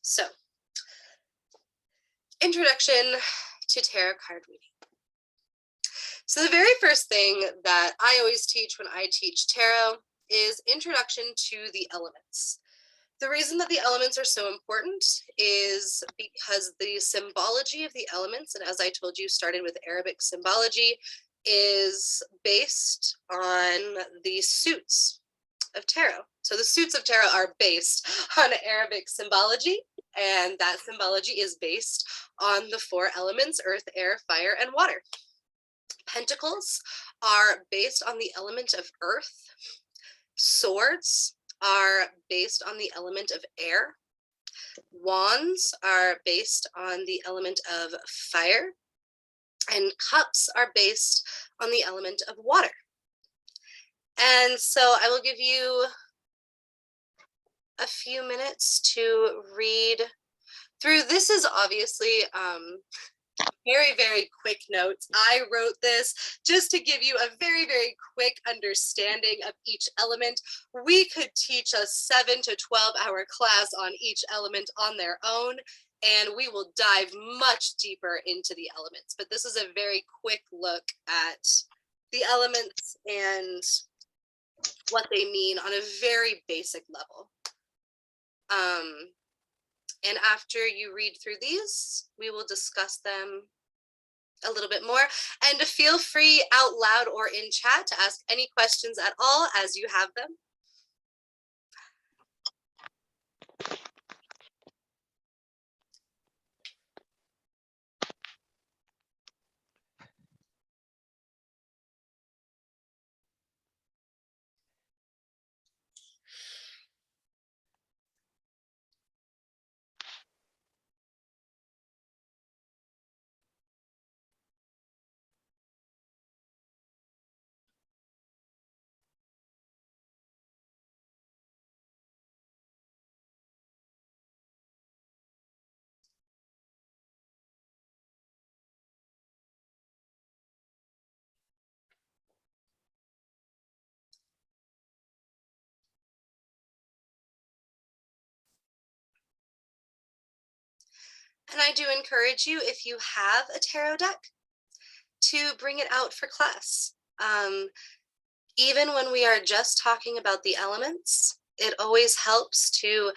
So introduction to tarot card reading. So the very first thing that I always teach when I teach tarot is introduction to the elements. The reason that the elements are so important is because the symbology of the elements, and as I told you, started with Arabic symbology, is based on the suits of tarot. So the suits of tarot are based on Arabic symbology, and that symbology is based on the four elements: earth, air, fire, and water. Pentacles are based on the element of earth. Swords are based on the element of air. Wands are based on the element of fire. And cups are based on the element of water. And so I will give you a few minutes to read through. This is obviously very, very quick notes. I wrote this just to give you a very, very quick understanding of each element. We could teach a 7 to 12-hour class on each element on their own, and we will dive much deeper into the elements. But this is a very quick look at the elements and what they mean on a very basic level. And after you read through these, we will discuss them a little bit more. And feel free out loud or in chat to ask any questions at all as you have them. And I do encourage you, if you have a tarot deck, to bring it out for class. Even when we are just talking about the elements, it always helps to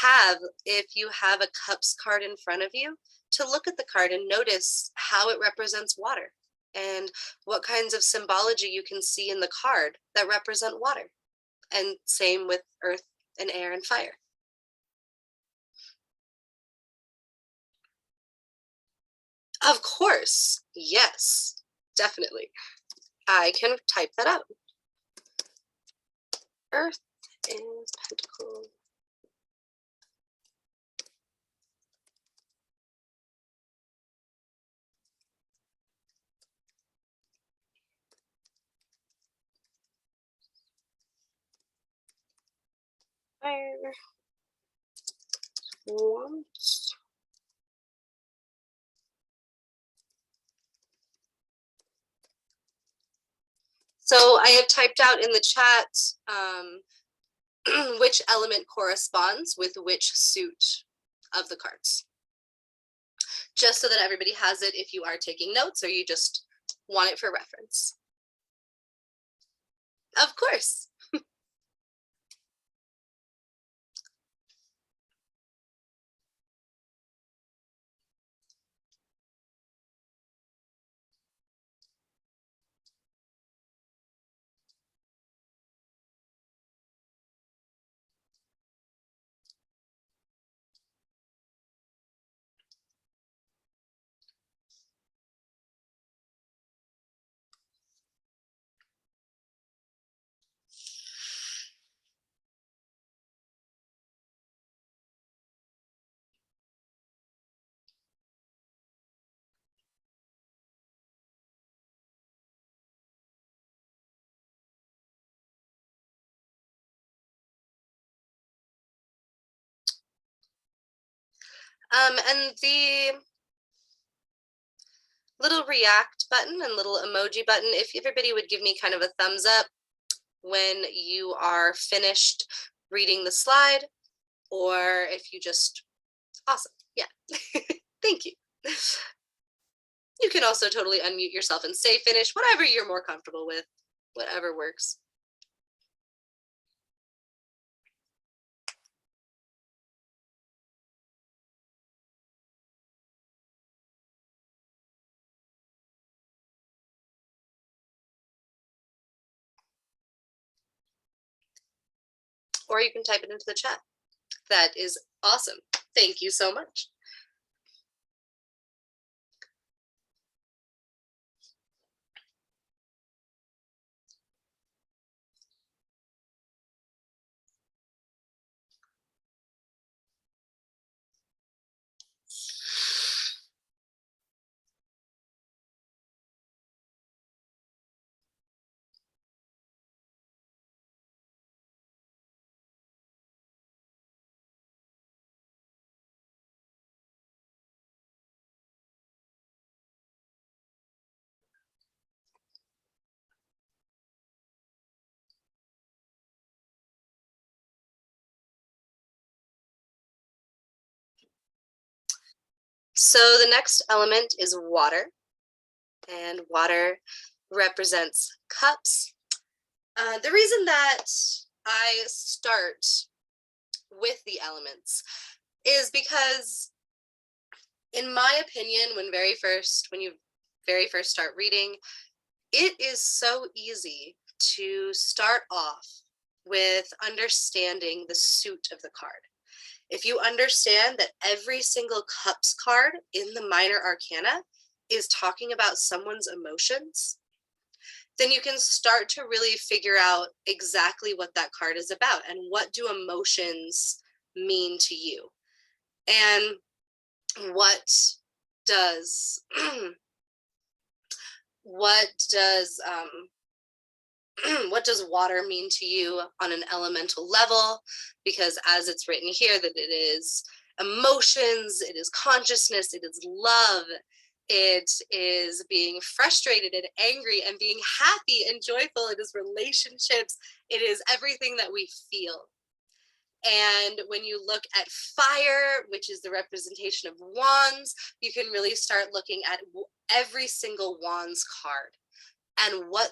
have, if you have a cups card in front of you, to look at the card and notice how it represents water and what kinds of symbology you can see in the card that represent water. And same with earth and air and fire. Of course, yes, definitely. I can type that out. Earth is pentacle. Fire. Wands. So I have typed out in the chat which element corresponds with which suit of the cards, just so that everybody has it if you are taking notes or you just want it for reference. Of course. And the little react button and little emoji button, if everybody would give me kind of a thumbs up when you are finished reading the slide, or if you just, awesome, yeah. Thank you. You can also totally unmute yourself and say finish, whatever you're more comfortable with, whatever works. Or you can type it into the chat. That is awesome. Thank you so much. So the next element is water, and water represents cups. The reason that I start with the elements is because, in my opinion, when you very first start reading, it is so easy to start off with understanding the suit of the card. If you understand that every single cups card in the minor arcana is talking about someone's emotions, then you can start to really figure out exactly what that card is about and what do emotions mean to you. And what does what does what does water mean to you on an elemental level? Because as it's written here, that it is emotions, it is consciousness, it is love, it is being frustrated and angry and being happy and joyful, it is relationships, it is everything that we feel. And when you look at fire, which is the representation of wands, you can really start looking at every single wands card and what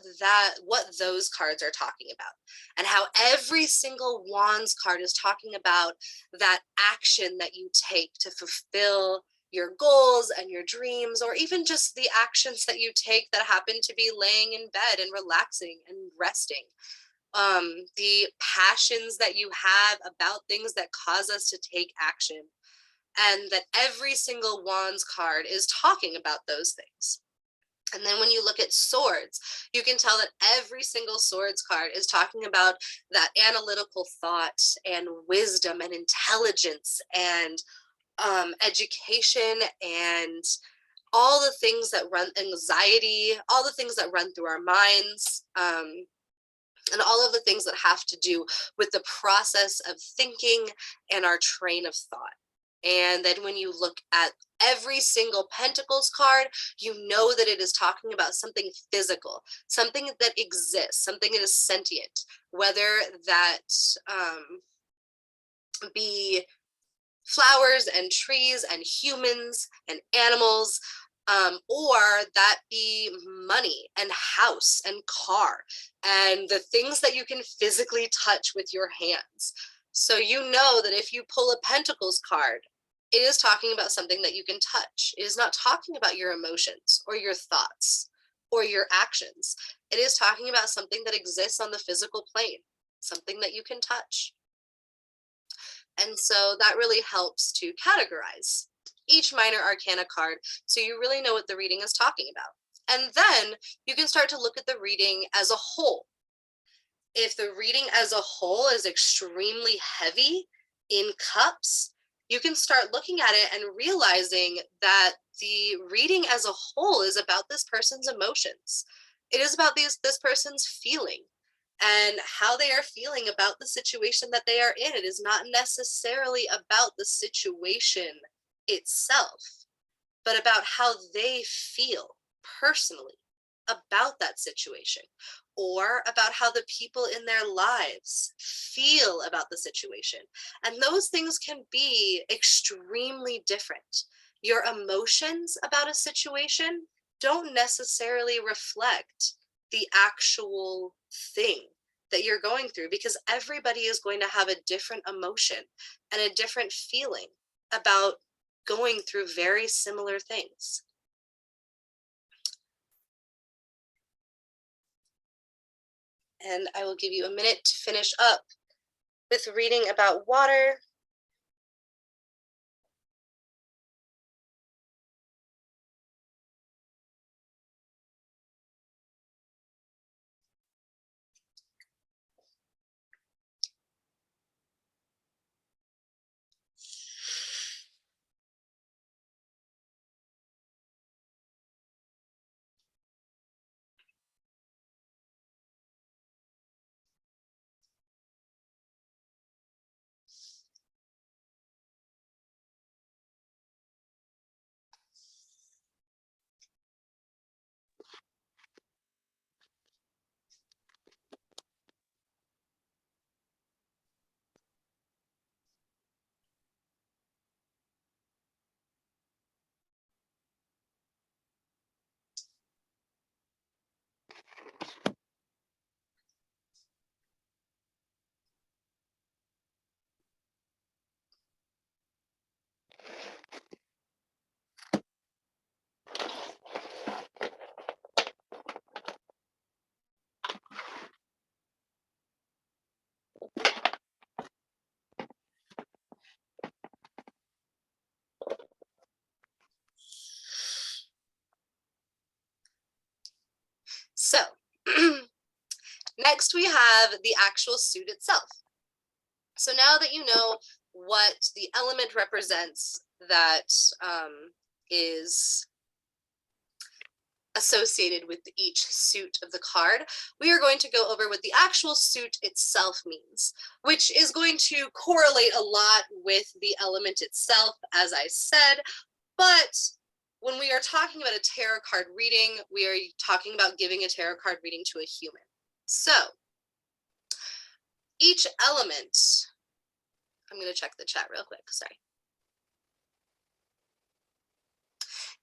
those cards are talking about, and how every single wands card is talking about that action that you take to fulfill your goals and your dreams, or even just the actions that you take that happen to be laying in bed and relaxing and resting. The passions that you have about things that cause us to take action, and that every single wands card is talking about those things. And then when you look at swords, you can tell that every single swords card is talking about that analytical thought and wisdom and intelligence and education and all the things that run, anxiety, all the things that run through our minds, and all of the things that have to do with the process of thinking and our train of thought. And then when you look at every single Pentacles card, you know that it is talking about something physical, something that exists, something that is sentient, whether that be flowers and trees and humans and animals, or that be money and house and car and the things that you can physically touch with your hands. So you know that if you pull a Pentacles card, it is talking about something that you can touch. It is not talking about your emotions or your thoughts or your actions. It is talking about something that exists on the physical plane, something that you can touch. And so that really helps to categorize each minor arcana card so you really know what the reading is talking about. And then you can start to look at the reading as a whole. If the reading as a whole is extremely heavy in cups, you can start looking at it and realizing that the reading as a whole is about this person's emotions. It is about this person's feeling and how they are feeling about the situation that they are in. It is not necessarily about the situation itself, but about how they feel personally. about that situation, or about how the people in their lives feel about the situation. And those things can be extremely different. Your emotions about a situation don't necessarily reflect the actual thing that you're going through, because everybody is going to have a different emotion and a different feeling about going through very similar things. And I will give you a minute to finish up with reading about water. So next we have the actual suit itself. So now that you know what the element represents that is associated with each suit of the card, we are going to go over what the actual suit itself means, which is going to correlate a lot with the element itself, as I said. But when we are talking about a tarot card reading, we are talking about giving a tarot card reading to a human. So each element, I'm going to check the chat real quick, sorry.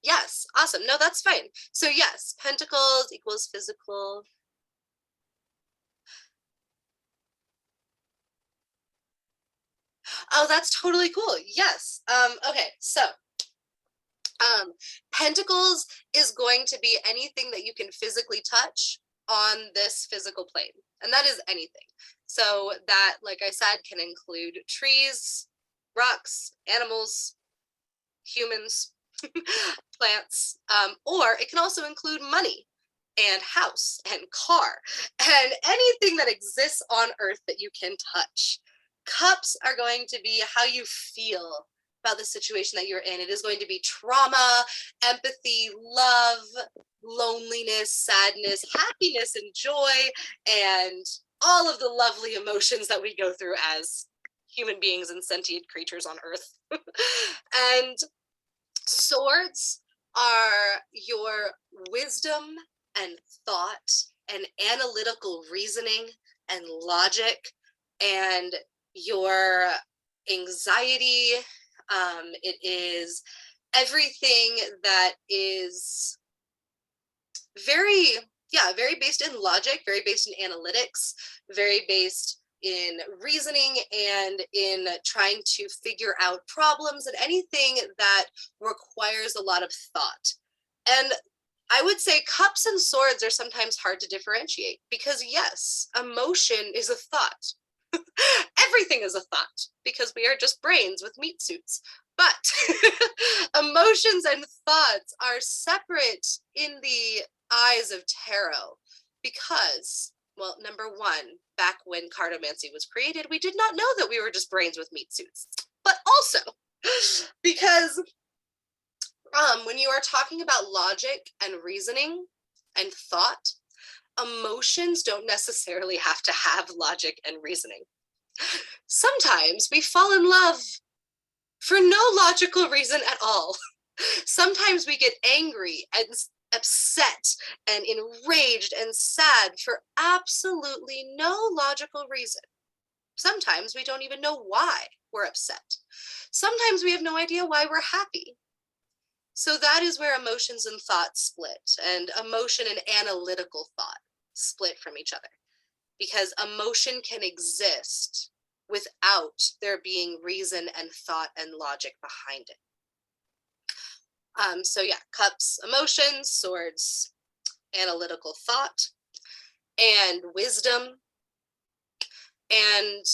Yes, awesome. No, that's fine. So yes, pentacles equals physical. Oh, that's totally cool. Yes. Okay, so pentacles is going to be anything that you can physically touch on this physical plane, and that is anything. So that, like I said, can include trees, rocks, animals, humans, plants, or it can also include money and house and car and anything that exists on earth that you can touch. Cups are going to be how you feel about the situation that you're in. It is going to be trauma, empathy, love, loneliness, sadness, happiness, and joy, and all of the lovely emotions that we go through as human beings and sentient creatures on earth. And swords are your wisdom and thought and analytical reasoning and logic and your anxiety. It is everything that is very, very based in logic, very based in analytics, very based in reasoning and in trying to figure out problems and anything that requires a lot of thought. And I would say cups and swords are sometimes hard to differentiate because yes, emotion is a thought. Everything is a thought because we are just brains with meat suits. But emotions and thoughts are separate in the eyes of tarot because, well, number one, back when cartomancy was created, we did not know that we were just brains with meat suits. But also because when you are talking about logic and reasoning and thought, emotions don't necessarily have to have logic and reasoning. Sometimes we fall in love for no logical reason at all. Sometimes we get angry and upset and enraged and sad for absolutely no logical reason. Sometimes we don't even know why we're upset. Sometimes we have no idea why we're happy. So that is where emotions and thought split, and emotion and analytical thought split from each other, because emotion can exist without there being reason and thought and logic behind it. So yeah, cups, emotions, swords, analytical thought, and wisdom, and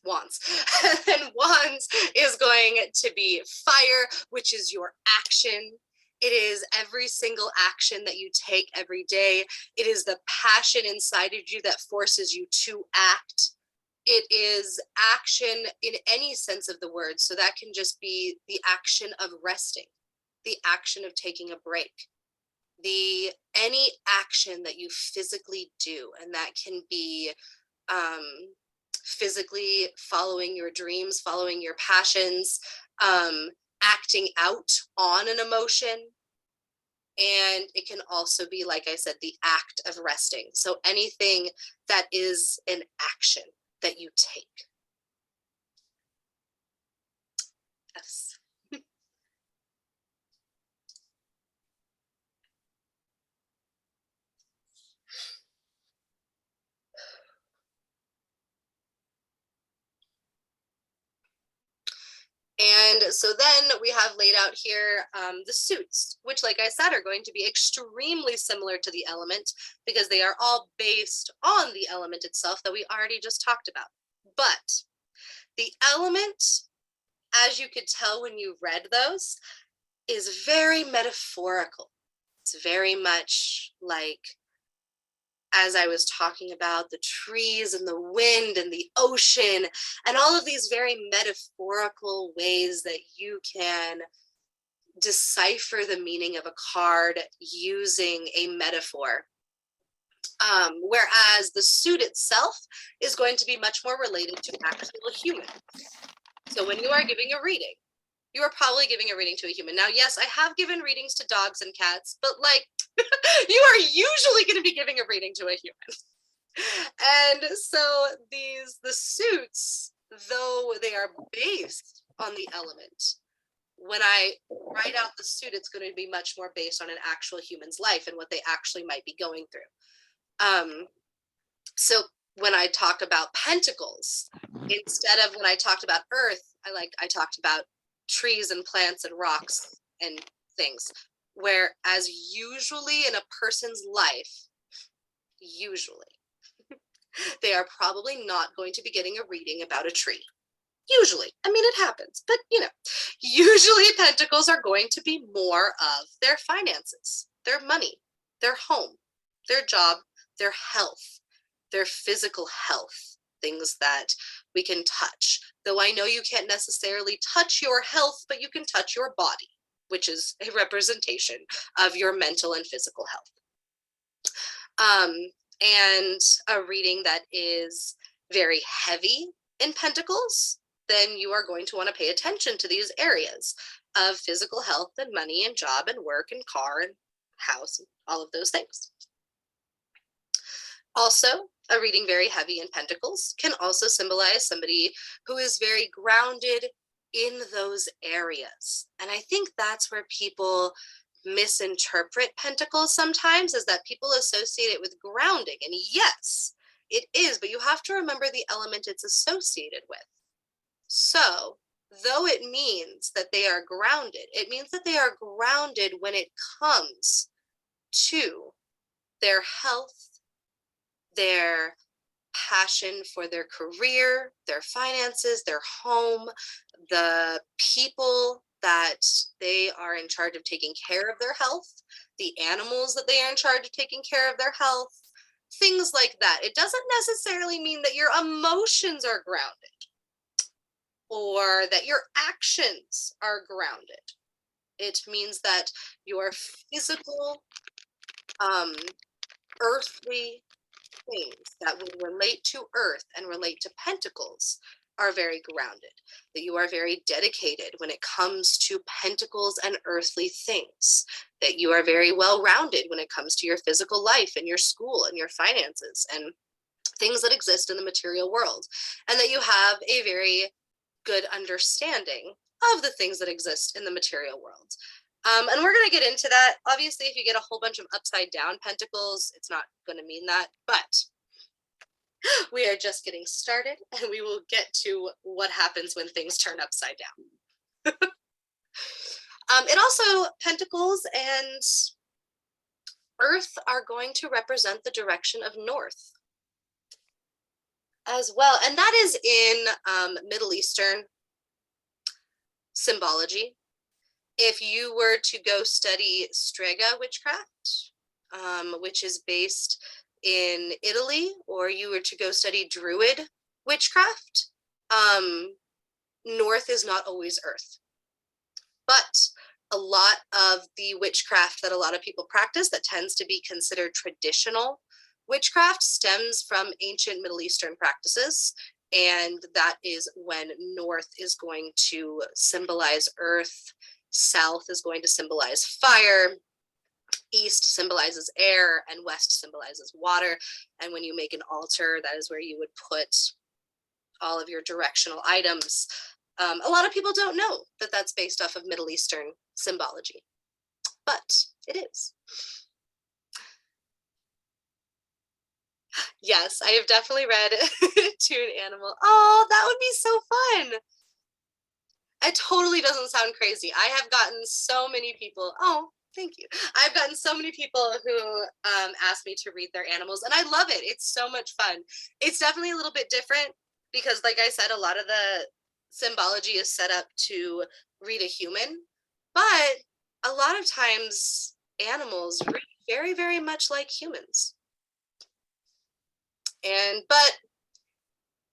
wands. And wands is going to be fire, which is your action. It is every single action that you take every day. It is the passion inside of you that forces you to act. It is action in any sense of the word. So that can just be the action of resting, the action of taking a break, any action that you physically do. And that can be physically following your dreams, following your passions, acting out on an emotion. And it can also be, like I said, the act of resting. So anything that is an action that you take. Yes. And so then we have laid out here the suits, which, like I said, are going to be extremely similar to the element because they are all based on the element itself that we already just talked about. But the element, as you could tell when you read those, is very metaphorical. It's very much like, as I was talking about, the trees and the wind and the ocean and all of these very metaphorical ways that you can decipher the meaning of a card using a metaphor. Whereas the suit itself is going to be much more related to actual human. So when you are giving a reading, you are probably giving a reading to a human. Now, yes, I have given readings to dogs and cats, but like you are usually going to be giving a reading to a human. And so the suits, though they are based on the element, when I write out the suit, it's going to be much more based on an actual human's life and what they actually might be going through. So when I talk about pentacles, instead of when I talked about earth, I talked about trees and plants and rocks and things. Whereas usually in a person's life, usually, they are probably not going to be getting a reading about a tree. Usually. I mean, it happens, but usually pentacles are going to be more of their finances, their money, their home, their job, their health, their physical health, things that we can touch. Though I know you can't necessarily touch your health, but you can touch your body, which is a representation of your mental and physical health. And a reading that is very heavy in pentacles, then you are going to want to pay attention to these areas of physical health and money and job and work and car and house and all of those things. Also, a reading very heavy in pentacles can also symbolize somebody who is very grounded in those areas. And I think that's where people misinterpret pentacles sometimes, is that people associate it with grounding. And yes, it is, but you have to remember the element it's associated with. So though it means that they are grounded, it means that they are grounded when it comes to their health, their passion for their career, their finances, their home, the people that they are in charge of taking care of their health, the animals that they are in charge of taking care of their health, things like that. It doesn't necessarily mean that your emotions are grounded or that your actions are grounded. It means that your physical, earthly things that would relate to earth and relate to pentacles are very grounded, that you are very dedicated when it comes to pentacles and earthly things, that you are very well-rounded when it comes to your physical life and your school and your finances and things that exist in the material world, and that you have a very good understanding of the things that exist in the material world. And we're going to get into that. Obviously, if you get a whole bunch of upside down pentacles, it's not going to mean that, but we are just getting started, and we will get to what happens when things turn upside down. It also, pentacles and earth are going to represent the direction of north as well. And that is in Middle Eastern symbology. If you were to go study Strega witchcraft, which is based in Italy, or you were to go study Druid witchcraft, north is not always earth. But a lot of the witchcraft that a lot of people practice that tends to be considered traditional witchcraft stems from ancient Middle Eastern practices. And that is when north is going to symbolize earth, south is going to symbolize fire, east symbolizes air, and west symbolizes water. And when you make an altar, that is where you would put all of your directional items. A lot of people don't know that that's based off of Middle Eastern symbology, but it is. Yes, I have definitely read Toon Animal. Oh, that would be so fun. It totally doesn't sound crazy. I have gotten so many people, oh, thank you. I've gotten so many people who ask me to read their animals, and I love it. It's so much fun. It's definitely a little bit different because, like I said, a lot of the symbology is set up to read a human, but a lot of times animals read very, very much like humans. But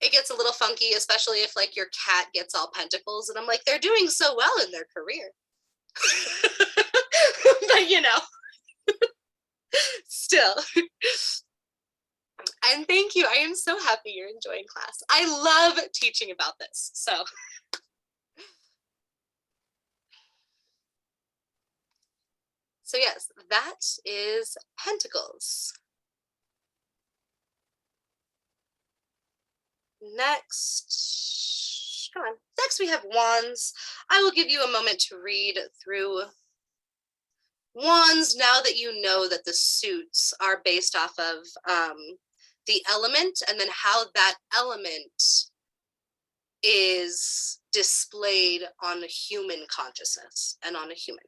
it gets a little funky, especially if like your cat gets all pentacles, and I'm like, they're doing so well in their career. But you know, still. And thank you. I am so happy you're enjoying class. I love teaching about this. So yes, that is pentacles. Next, come on. Next we have wands. I will give you a moment to read through wands now that you know that the suits are based off of the element, and then how that element is displayed on a human consciousness and on a human.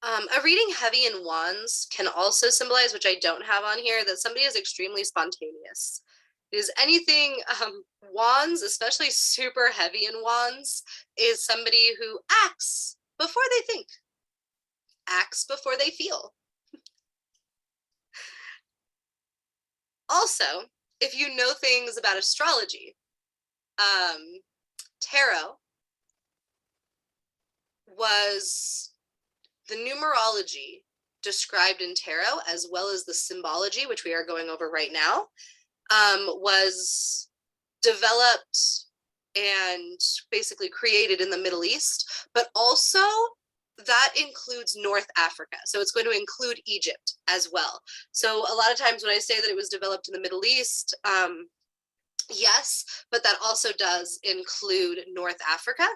A reading heavy in wands can also symbolize, which I don't have on here, that somebody is extremely spontaneous. Is anything, wands, especially super heavy in wands, is somebody who acts before they think, acts before they feel. Also, if you know things about astrology, tarot was the numerology described in tarot, as well as the symbology, which we are going over right now, was developed and basically created in the Middle East, but also that includes North Africa. So it's going to include Egypt as well. So a lot of times when I say that it was developed in the Middle East, yes, but that also does include North Africa.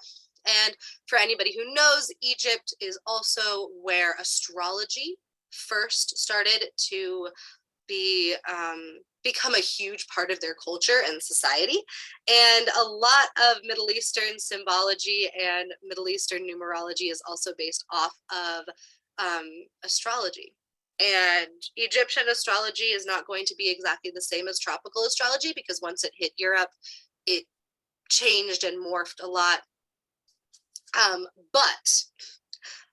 And for anybody who knows, Egypt is also where astrology first started to be become a huge part of their culture and society. And a lot of Middle Eastern symbology and Middle Eastern numerology is also based off of astrology. And Egyptian astrology is not going to be exactly the same as tropical astrology, because once it hit Europe, it changed and morphed a lot. But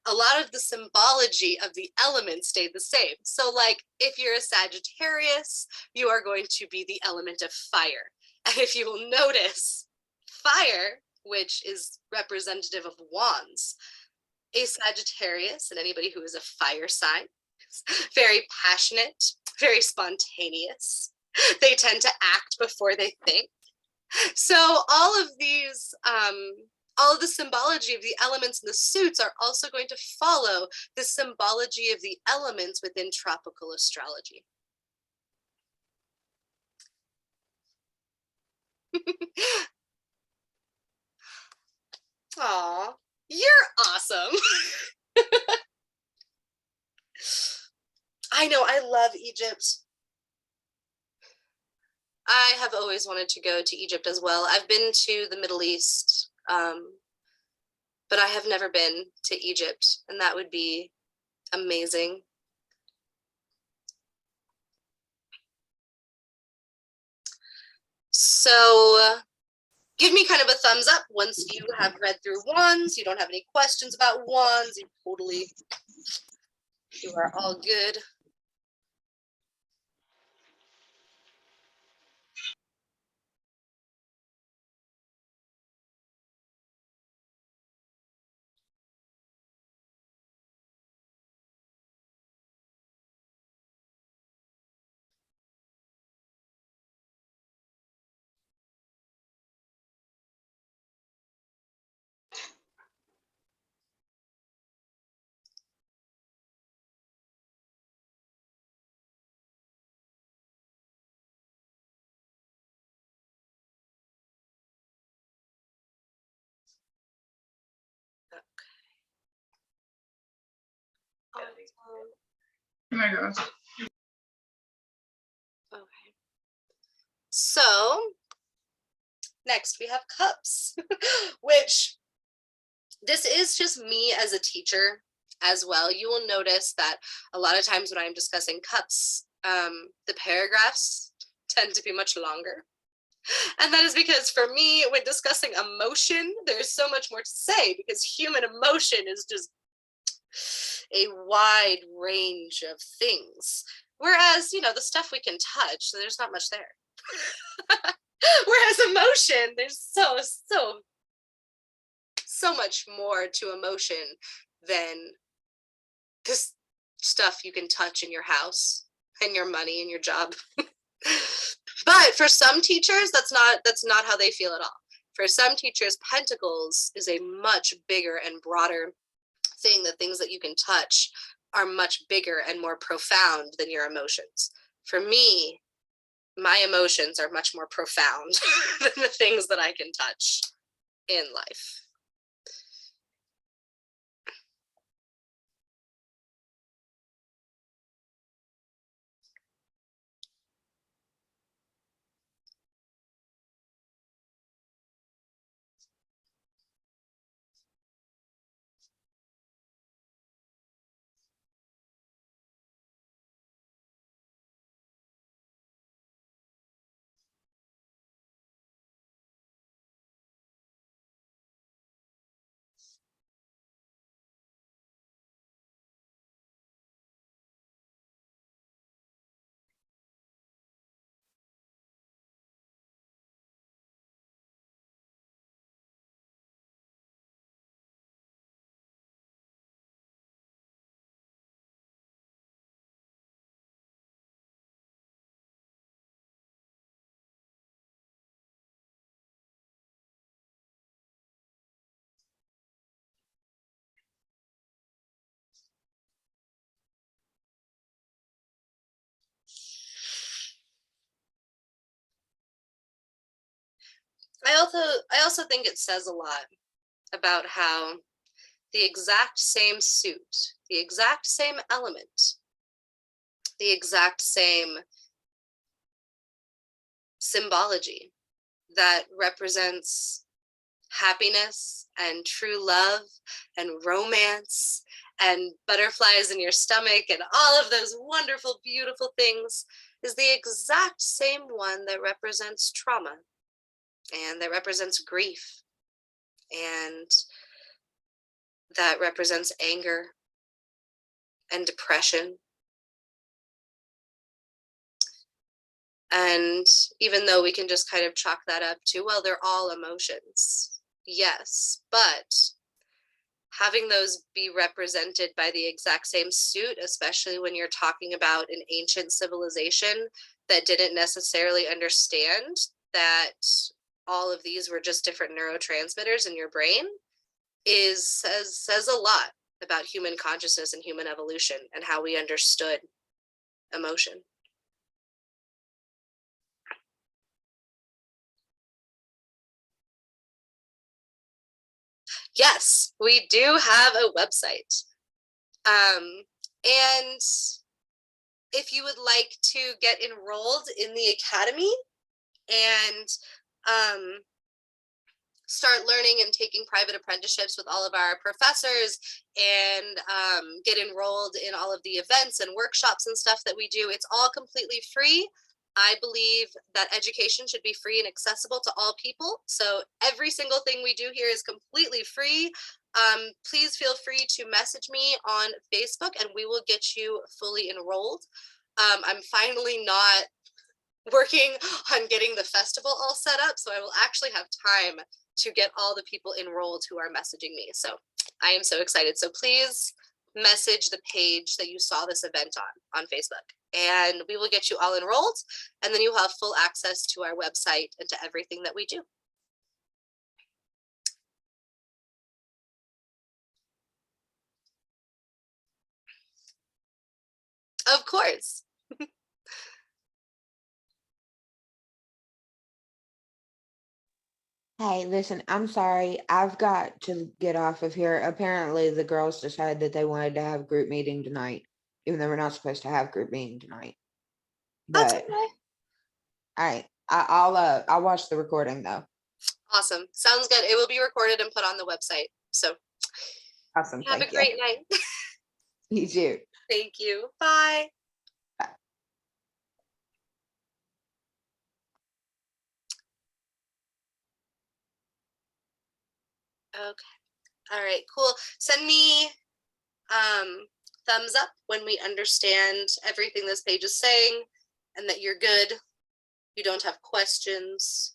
a lot of the symbology of the elements stayed the same. So like if you're a Sagittarius, you are going to be the element of fire. And if you will notice, fire, which is representative of wands, a Sagittarius and anybody who is a fire sign is very passionate, very spontaneous. They tend to act before they think. So all of these all of the symbology of the elements in the suits are also going to follow the symbology of the elements within tropical astrology. Aw, you're awesome. I know, I love Egypt. I have always wanted to go to Egypt as well. I've been to the Middle East, but I have never been to Egypt, and that would be amazing. So give me kind of a thumbs up once you have read through wands. You don't have any questions about wands. You are all good. Okay. So next we have cups, which this is just me as a teacher as well. You will notice that a lot of times when I'm discussing cups, the paragraphs tend to be much longer. And that is because for me, when discussing emotion, there's so much more to say, because human emotion is just a wide range of things. Whereas, you know, the stuff we can touch, there's not much there. Whereas emotion, there's so much more to emotion than this stuff you can touch in your house and your money and your job. But for some teachers, that's not how they feel at all. For some teachers, pentacles is a much bigger and broader thing. The things that you can touch are much bigger and more profound than your emotions. For me, my emotions are much more profound than the things that I can touch in life. I also think it says a lot about how the exact same suit, the exact same element, the exact same symbology that represents happiness and true love and romance and butterflies in your stomach and all of those wonderful, beautiful things is the exact same one that represents trauma and that represents grief and that represents anger and depression. And even though we can just kind of chalk that up to, well, they're all emotions. Yes, but having those be represented by the exact same suit, especially when you're talking about an ancient civilization that didn't necessarily understand that all of these were just different neurotransmitters in your brain, says a lot about human consciousness and human evolution and how we understood emotion. Yes, we do have a website. And if you would like to get enrolled in the academy and start learning and taking private apprenticeships with all of our professors and get enrolled in all of the events and workshops and stuff that we do, it's all completely free. I believe that education should be free and accessible to all people. So every single thing we do here is completely free. Please feel free to message me on Facebook and we will get you fully enrolled. I'm finally not working on getting the festival all set up, so I will actually have time to get all the people enrolled who are messaging me. So I am so excited. So please message the page that you saw this event on Facebook, and we will get you all enrolled, and then you'll have full access to our website and to everything that we do. Of course. Hey, listen, I'm sorry. I've got to get off of here. Apparently, the girls decided that they wanted to have group meeting tonight, even though we're not supposed to have group meeting tonight. That's But okay. all right, I'll watch the recording though. Awesome. Sounds good. It will be recorded and put on the website. So Awesome, have a thank you. great night. You too. Thank you. Bye. Bye. Okay. All right, cool. Send me thumbs up when we understand everything this page is saying and that you're good. You don't have questions.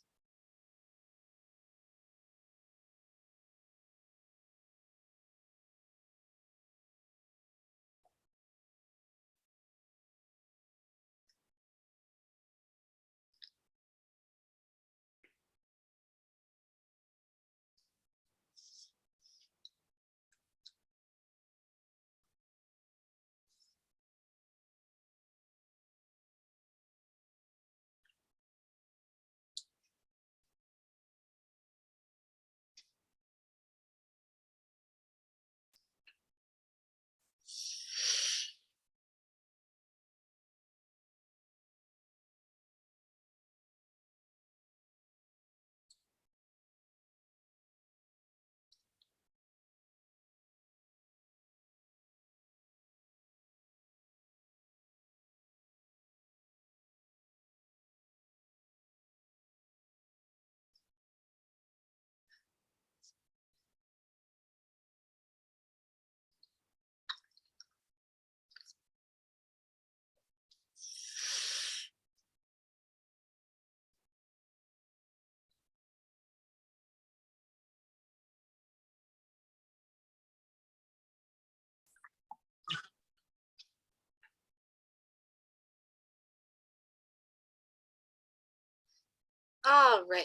All right.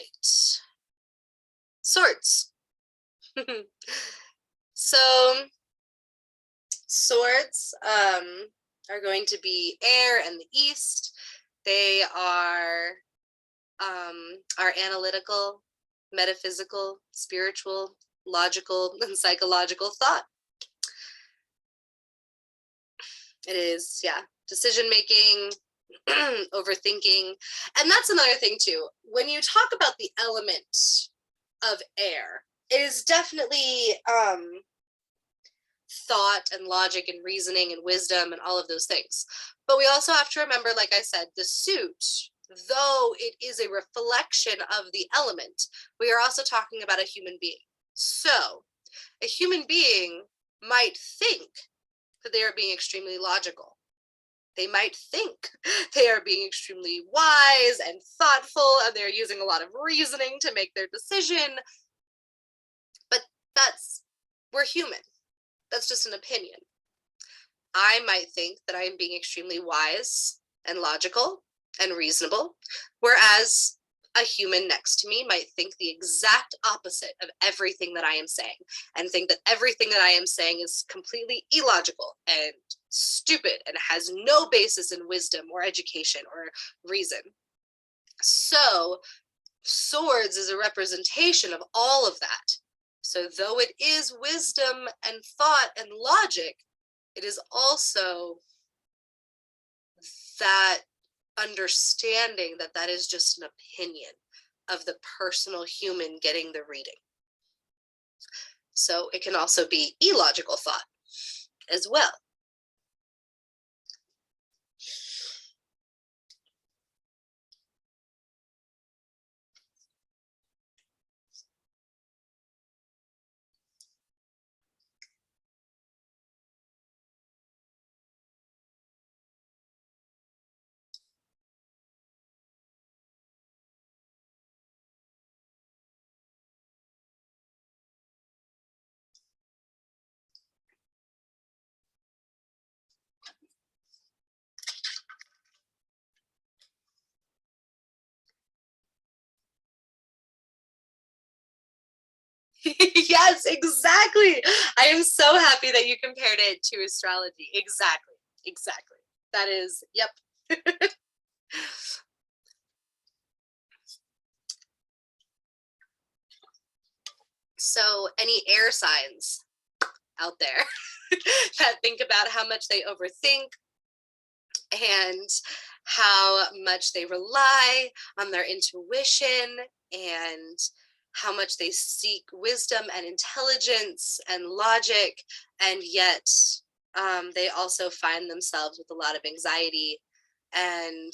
Swords. So swords are going to be air and the east. They are analytical. metaphysical, spiritual, logical, and psychological thought. It is, yeah, decision making, overthinking. And that's another thing too. When you talk about the element of air, it is definitely thought and logic and reasoning and wisdom and all of those things. But we also have to remember, like I said, the suit, though it is a reflection of the element, we are also talking about a human being. So a human being might think that they are being extremely logical. They might think they are being extremely wise and thoughtful, and they're using a lot of reasoning to make their decision. But we're human. That's just an opinion. I might think that I am being extremely wise and logical and reasonable, whereas a human next to me might think the exact opposite of everything that I am saying, and think that everything that I am saying is completely illogical and stupid and has no basis in wisdom or education or reason. So swords is a representation of all of that. So though it is wisdom and thought and logic, it is also that understanding that that is just an opinion of the personal human getting the reading. So it can also be illogical thought as well. Yes, exactly. I am so happy that you compared it to astrology. Exactly. Exactly. That is, yep. So, any air signs out there that think about how much they overthink and how much they rely on their intuition and how much they seek wisdom and intelligence and logic, and yet they also find themselves with a lot of anxiety and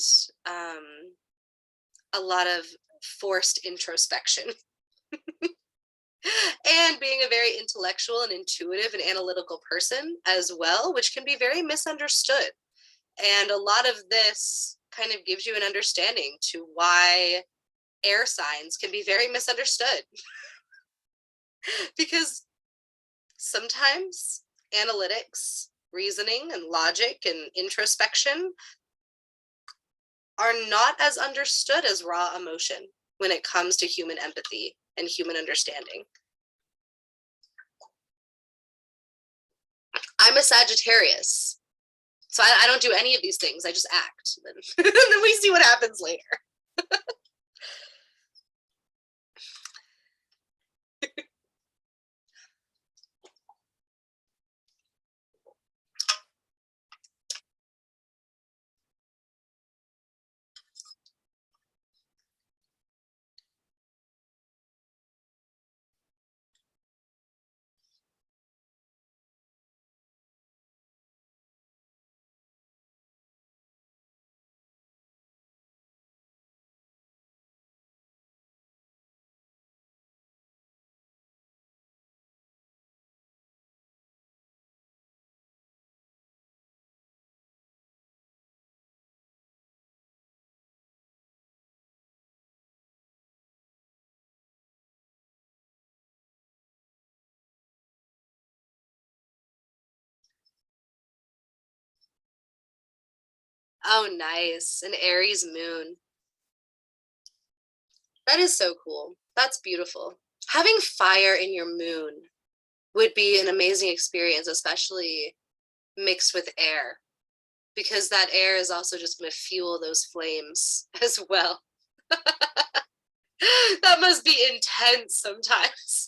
a lot of forced introspection. And being a very intellectual and intuitive and analytical person as well, which can be very misunderstood. And a lot of this kind of gives you an understanding to why air signs can be very misunderstood. Because sometimes analytics, reasoning, and logic and introspection are not as understood as raw emotion when it comes to human empathy and human understanding. I'm a Sagittarius, so I don't do any of these things. I just act. And then we see what happens later. Oh, nice. An Aries moon. That is so cool. That's beautiful. Having fire in your moon would be an amazing experience, especially mixed with air, because that air is also just going to fuel those flames as well. That must be intense sometimes.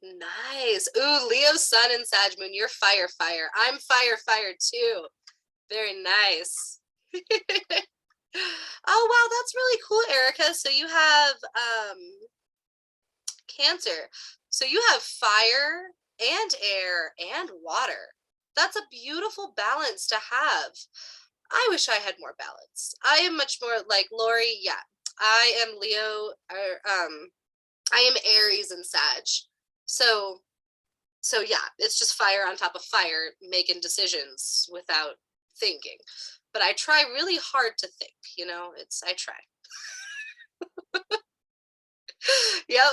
Nice. Ooh, Leo sun and Sag moon. You're fire. I'm fire too. Very nice. Oh wow, that's really cool, Erica. So you have Cancer. So you have fire and air and water. That's a beautiful balance to have. I wish I had more balance. I am much more like Lori. Yeah, I am Leo. I am Aries and Sag. So yeah, it's just fire on top of fire, making decisions without thinking. But I try really hard to think, you know, I try. Yep.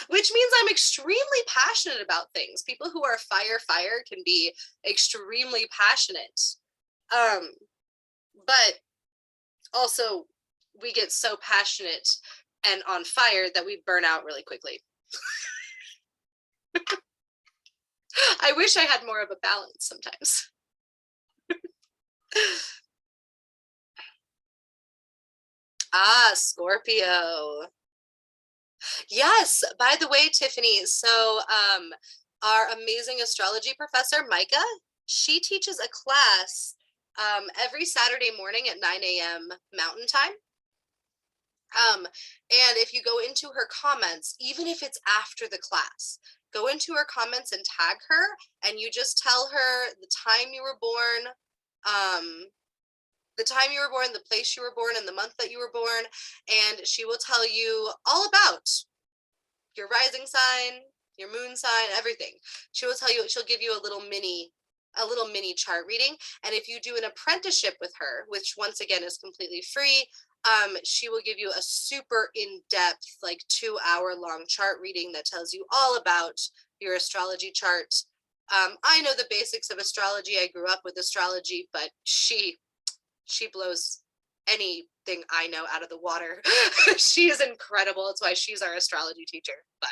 Which means I'm extremely passionate about things. People who are fire can be extremely passionate. But also we get so passionate and on fire that we burn out really quickly. I wish I had more of a balance sometimes. Ah, Scorpio. Yes, by the way, Tiffany, so our amazing astrology professor, Micah, she teaches a class every Saturday morning at 9 a.m. Mountain Time. And if you go into her comments, even if it's after the class, go into her comments and tag her, and you just tell her the time you were born, the place you were born, and the month that you were born, and she will tell you all about your rising sign, your moon sign, everything. She will tell you, she'll give you a little mini chart reading. And if you do an apprenticeship with her, which once again is completely free, she will give you a super in-depth, like 2-hour long chart reading that tells you all about your astrology chart. I know the basics of astrology. I grew up with astrology, but she blows anything I know out of the water. She is incredible. That's why she's our astrology teacher, but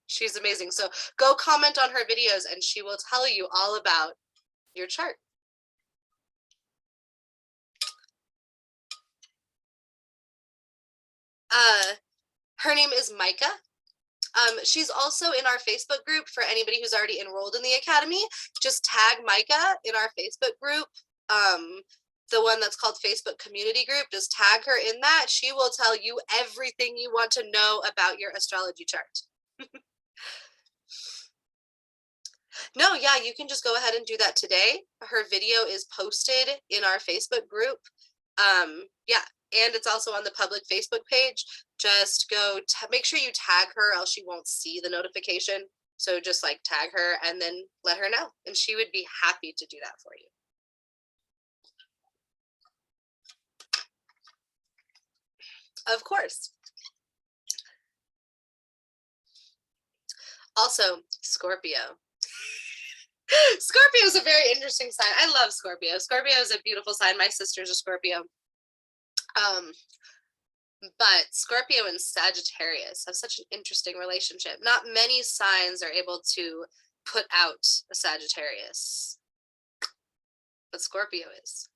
she's amazing. So go comment on her videos and she will tell you all about your chart. Her name is Micah. She's also in our Facebook group. For anybody who's already enrolled in the academy, just tag Micah in our Facebook group. The one that's called Facebook community group, just tag her in that. She will tell you everything you want to know about your astrology chart. No, yeah, you can just go ahead and do that today. Her video is posted in our Facebook group. Yeah, and it's also on the public Facebook page. Just go make sure you tag her, else she won't see the notification. So just like tag her and then let her know, and she would be happy to do that for you. Of course. Also, Scorpio. Scorpio is a very interesting sign. I love Scorpio. Scorpio is a beautiful sign. My sister's a Scorpio. But Scorpio and Sagittarius have such an interesting relationship. Not many signs are able to put out a Sagittarius, but Scorpio is.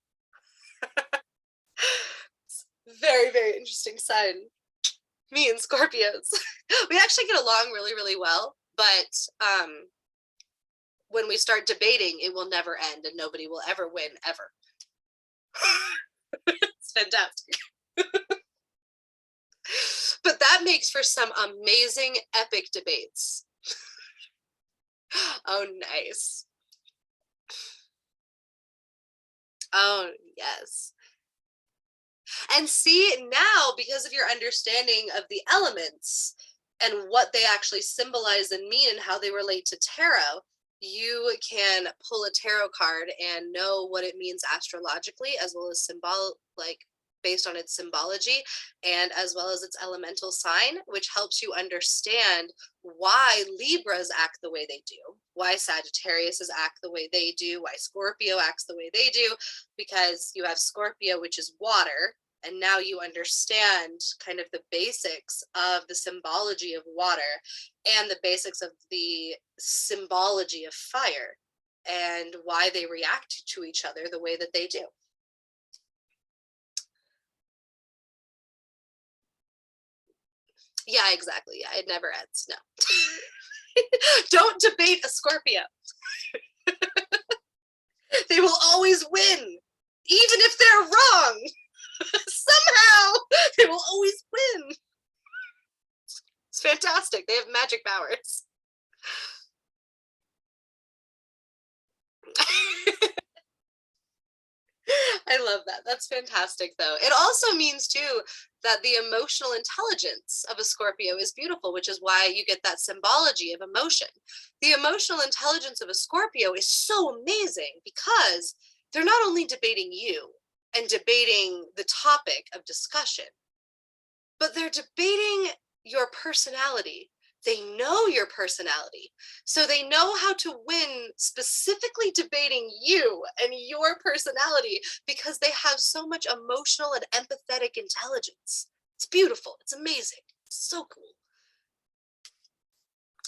Very, very interesting sign. Me and Scorpios. We actually get along really, really well, but when we start debating, it will never end and nobody will ever win, ever. It's fantastic. But that makes for some amazing, epic debates. Oh, nice. Oh, yes. And see, now, because of your understanding of the elements and what they actually symbolize and mean and how they relate to tarot, you can pull a tarot card and know what it means astrologically, as well as based on its symbology, and as well as its elemental sign, which helps you understand why Libras act the way they do, why Sagittariuses act the way they do, why Scorpio acts the way they do, because you have Scorpio, which is water, and now you understand kind of the basics of the symbology of water and the basics of the symbology of fire. and why they react to each other the way that they do. Yeah, exactly. Yeah, it never ends. No. Don't debate a Scorpio. They will always win, even if they're wrong. Somehow, they will always win. It's fantastic. They have magic powers. I love that. That's fantastic, though. It also means, too, that the emotional intelligence of a Scorpio is beautiful, which is why you get that symbology of emotion. The emotional intelligence of a Scorpio is so amazing because they're not only debating you and debating the topic of discussion, but they're debating your personality. They know your personality. So they know how to win specifically debating you and your personality because they have so much emotional and empathetic intelligence. It's beautiful. It's amazing. It's so cool.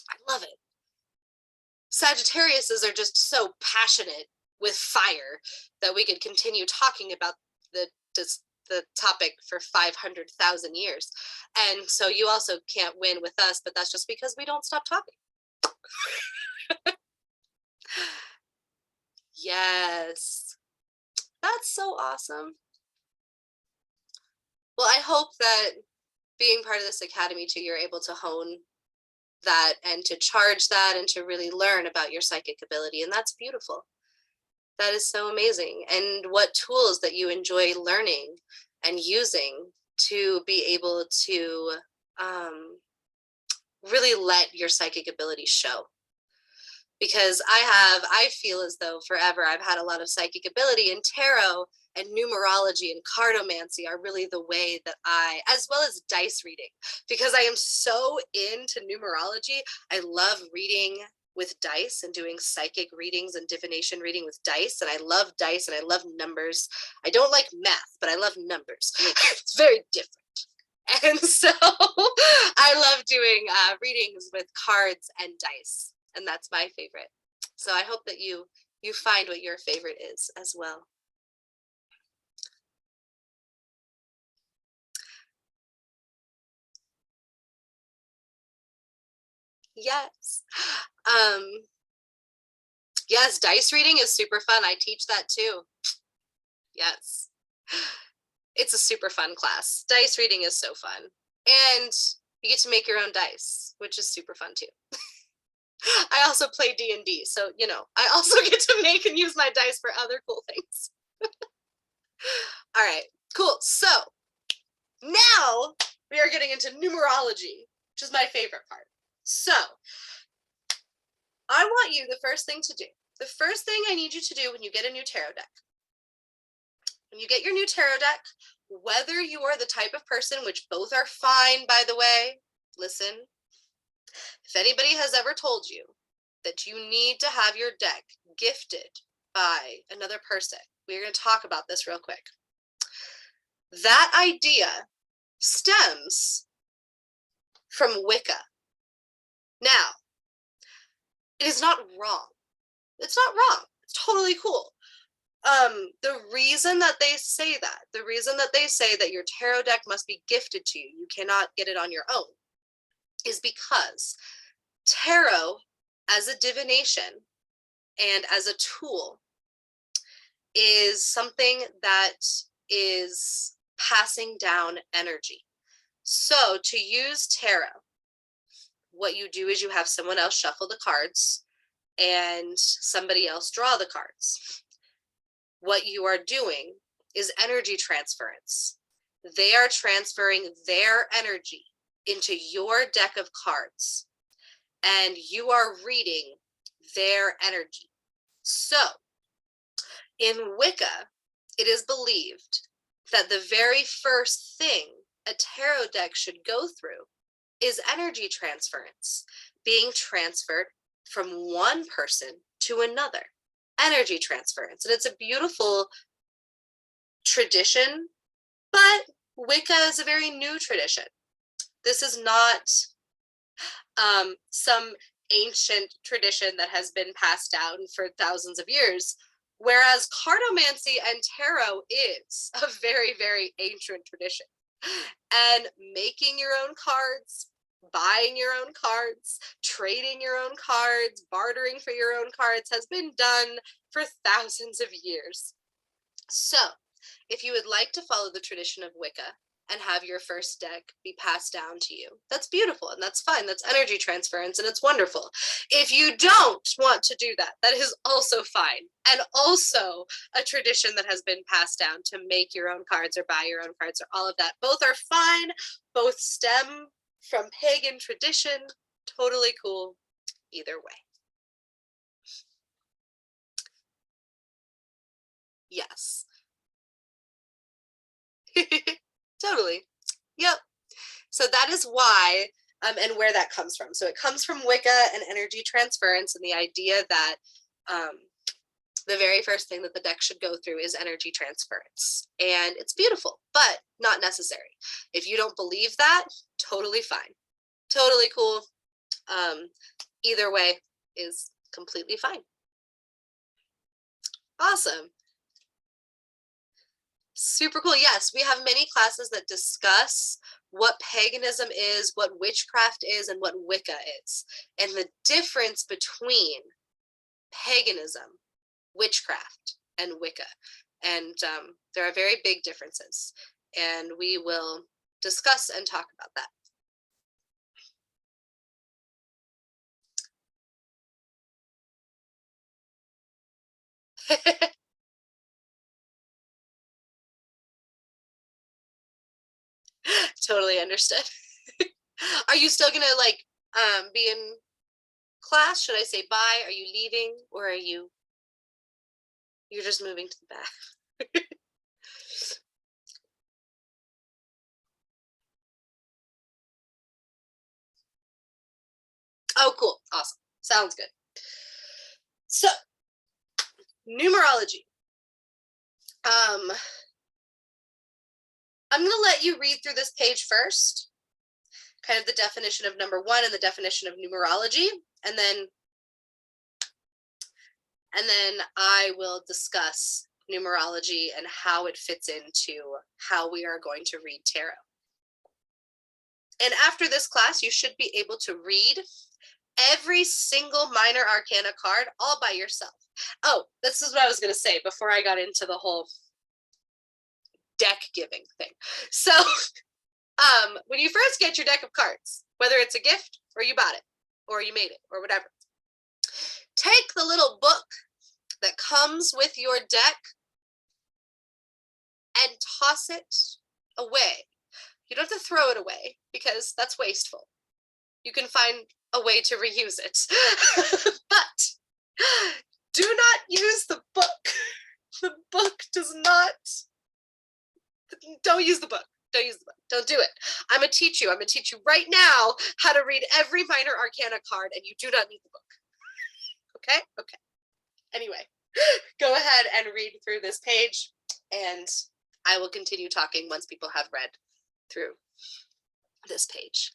I love it. Sagittariuses are just so passionate with fire that we could continue talking about the topic for 500,000 years. And so you also can't win with us, but that's just because we don't stop talking. Yes, that's so awesome. Well, I hope that being part of this academy too, you're able to hone that and to charge that and to really learn about your psychic ability. And that's beautiful. That is so amazing. And what tools that you enjoy learning and using to be able to really let your psychic ability show. Because I feel as though forever I've had a lot of psychic ability, and tarot and numerology and cartomancy are really the way that as well as dice reading, because I am so into numerology. I love reading with dice and doing psychic readings and divination reading with dice. And I love dice and I love numbers. I don't like math, but I love numbers. It's very different. And so I love doing readings with cards and dice. And that's my favorite. So I hope that you find what your favorite is as well. Yes. Yes, dice reading is super fun. I teach that too. Yes. It's a super fun class. Dice reading is so fun. And you get to make your own dice, which is super fun too. I also play D&D, so, I also get to make and use my dice for other cool things. All right, cool. So now we are getting into numerology, which is my favorite part. So I want you, the first thing I need you to do when you get a new tarot deck, when you get your new tarot deck, whether you are the type of person, which both are fine, by the way, listen, if anybody has ever told you that you need to have your deck gifted by another person, we're going to talk about this real quick. That idea stems from Wicca. Now, it is not wrong. It's not wrong. It's totally cool. The reason that they say that your tarot deck must be gifted to you, you cannot get it on your own, is because tarot as a divination and as a tool is something that is passing down energy. So to use tarot, what you do is you have someone else shuffle the cards and somebody else draw the cards. What you are doing is energy transference. They are transferring their energy into your deck of cards, and you are reading their energy. So, in Wicca, it is believed that the very first thing a tarot deck should go through is energy transference, being transferred from one person to another. Energy transference. And it's a beautiful tradition, but Wicca is a very new tradition. This is not some ancient tradition that has been passed down for thousands of years, whereas cartomancy and tarot is a very, very ancient tradition. And making your own cards, buying your own cards, trading your own cards, bartering for your own cards has been done for thousands of years. So, if you would like to follow the tradition of Wicca and have your first deck be passed down to you, that's beautiful and that's fine. That's energy transference and it's wonderful. If you don't want to do that, that is also fine. And also a tradition that has been passed down to make your own cards or buy your own cards or all of that. Both are fine. Both stem from pagan tradition. Totally cool either way. Yes. Totally. Yep. So that is why, and where that comes from. So it comes from Wicca and energy transference and the idea that the very first thing that the deck should go through is energy transference. And it's beautiful, but not necessary. If you don't believe that, totally fine. Totally cool. Either way is completely fine. Awesome. Super cool. Yes, we have many classes that discuss what paganism is, what witchcraft is, and what Wicca is, and the difference between paganism, witchcraft, and Wicca. And there are very big differences, and we will discuss and talk about that. Totally understood. Are you still gonna like be in class? Should I say bye? Are you leaving, or are you're just moving to the back? Oh, cool. Awesome. Sounds good. So, numerology. I'm going to let you read through this page first, kind of the definition of number one and the definition of numerology, and then I will discuss numerology and how it fits into how we are going to read tarot. And after this class, you should be able to read every single minor arcana card all by yourself. Oh, this is what I was going to say before I got into the whole deck giving thing. So when you first get your deck of cards, whether it's a gift or you bought it or you made it or whatever, take the little book that comes with your deck and toss it away. You don't have to throw it away because that's wasteful. You can find a way to reuse it. But do not use the book. The book does not. Don't use the book. Don't use the book. Don't do it. I'm going to teach you. I'm going to teach you right now how to read every minor arcana card, and you do not need the book. Okay? Okay. Anyway, go ahead and read through this page, and I will continue talking once people have read through this page.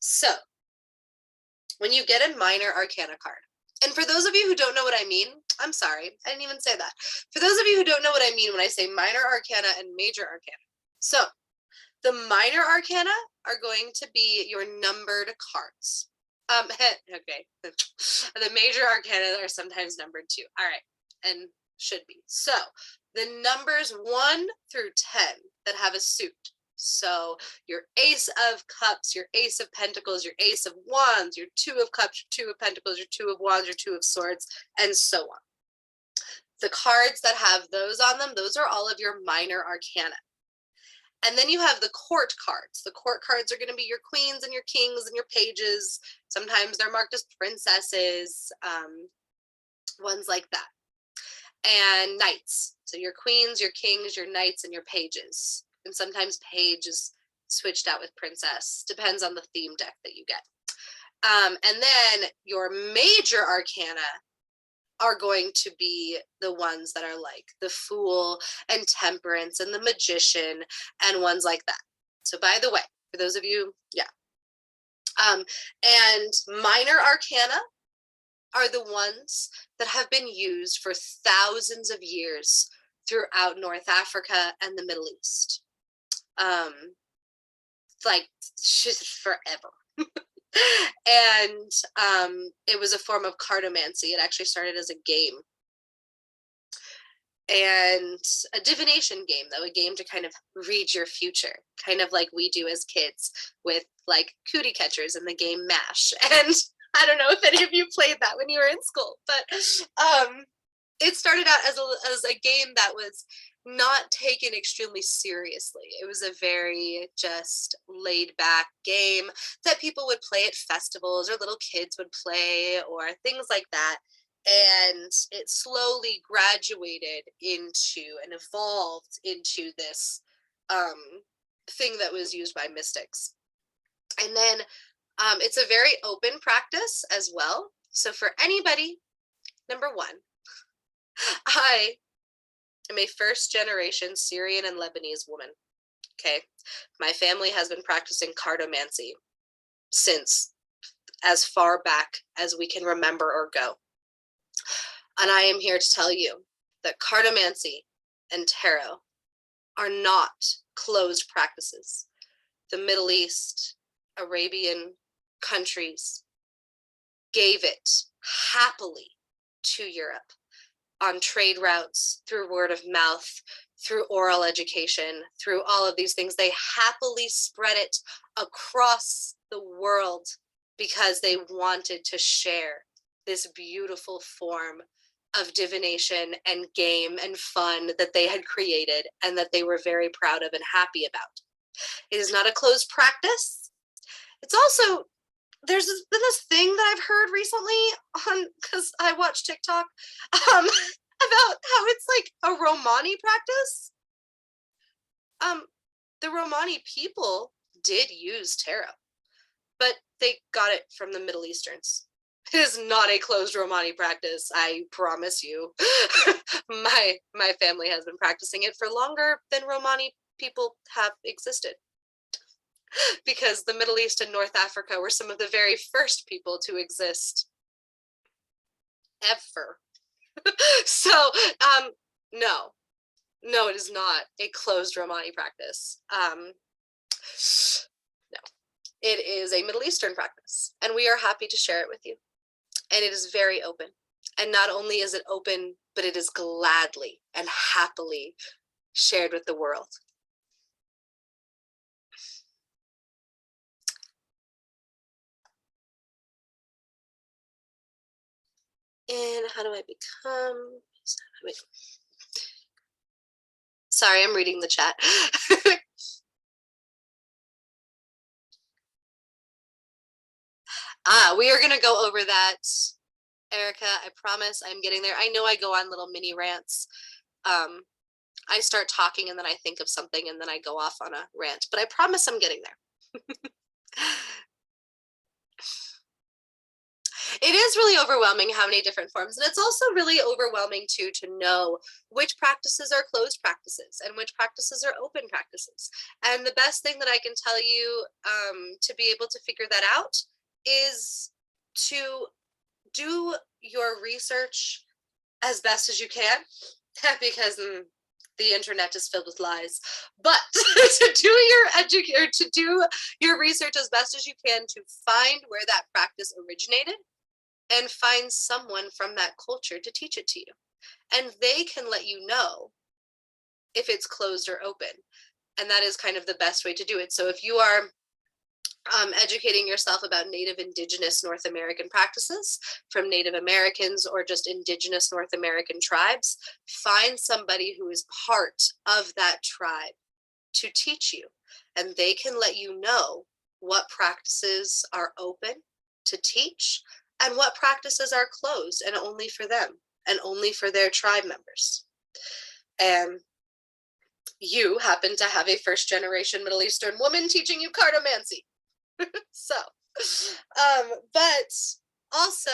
So when you get a minor arcana card, and for those of you who don't know what I mean, I'm sorry, I didn't even say that. For those of you who don't know what I mean when I say minor arcana and major arcana. So the minor arcana are going to be your numbered cards. Okay. The major arcana are sometimes numbered too. All right, and should be. So the numbers 1 through 10 that have a suit. So your ace of cups, your ace of pentacles, your ace of wands, your 2 of cups, your 2 of pentacles, your 2 of wands, your 2 of swords, and so on. The cards that have those on them, those are all of your minor arcana. And then you have the court cards. The court cards are going to be your queens and your kings and your pages. Sometimes they're marked as princesses, ones like that. And knights. So your queens, your kings, your knights, and your pages. And sometimes page is switched out with princess. Depends on the theme deck that you get. And then your major arcana are going to be the ones that are like the Fool and Temperance and the Magician and ones like that. So by the way, for those of you, yeah. And minor arcana are the ones that have been used for thousands of years throughout North Africa and the Middle East. Like just forever. And it was a form of cartomancy. It actually started as a game. And a divination game, though, a game to kind of read your future, kind of like we do as kids with like cootie catchers in the game MASH. And I don't know if any of you played that when you were in school, but it started out as a game that was not taken extremely seriously. It was a very just laid back game that people would play at festivals or little kids would play or things like that. And it slowly graduated into and evolved into this thing that was used by mystics. And then it's a very open practice as well. So for anybody, number one, I am a first generation Syrian and Lebanese woman. Okay. My family has been practicing cartomancy since as far back as we can remember or go. And I am here to tell you that cartomancy and tarot are not closed practices. The Middle East, Arabian countries gave it happily to Europe on trade routes, through word of mouth, through oral education, through all of these things. They happily spread it across the world because they wanted to share this beautiful form of divination and game and fun that they had created and that they were very proud of and happy about. It is not a closed practice. It's also, there's been this thing that I've heard recently on, because I watch TikTok, about how it's like a Romani practice. The Romani people did use tarot, but they got it from the Middle Easterns. It is not a closed Romani practice, I promise you. My family has been practicing it for longer than Romani people have existed. Because the Middle East and North Africa were some of the very first people to exist ever. So, no, it is not a closed Romani practice. No, it is a Middle Eastern practice, and we are happy to share it with you. And it is very open. And not only is it open, but it is gladly and happily shared with the world. And how do I become? Wait. Sorry, I'm reading the chat. We are going to go over that, Erica. I promise I'm getting there. I know I go on little mini rants. I start talking and then I think of something and then I go off on a rant, but I promise I'm getting there. It is really overwhelming how many different forms. And it's also really overwhelming too to know which practices are closed practices and which practices are open practices. And the best thing that I can tell you to be able to figure that out is to do your research as best as you can, because the internet is filled with lies. But to do your research as best as you can to find where that practice originated and find someone from that culture to teach it to you. And they can let you know if it's closed or open. And that is kind of the best way to do it. So if you are educating yourself about Native Indigenous North American practices from Native Americans or just Indigenous North American tribes, find somebody who is part of that tribe to teach you. And they can let you know what practices are open to teach and what practices are closed and only for them and only for their tribe members. And you happen to have a first generation Middle Eastern woman teaching you cartomancy. So, but also,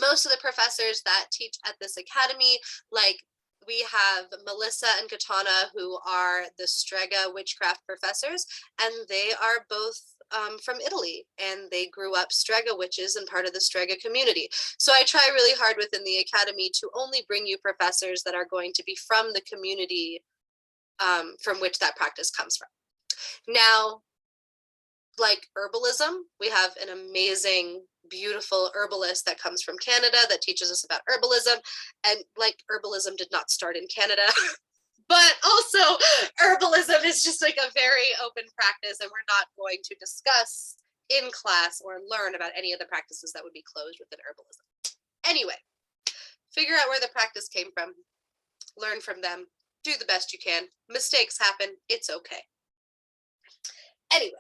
most of the professors that teach at this academy, like we have Melissa and Katana, who are the Strega witchcraft professors, and they are both from Italy, and they grew up Strega witches and part of the Strega community. So I try really hard within the academy to only bring you professors that are going to be from the community from which that practice comes from. Now, like herbalism, we have an amazing, beautiful herbalist that comes from Canada that teaches us about herbalism. And like herbalism did not start in Canada, but also herbalism is just like a very open practice, and we're not going to discuss in class or learn about any of the practices that would be closed within herbalism. Anyway, figure out where the practice came from, learn from them, do the best you can. Mistakes happen, it's okay. Anyway,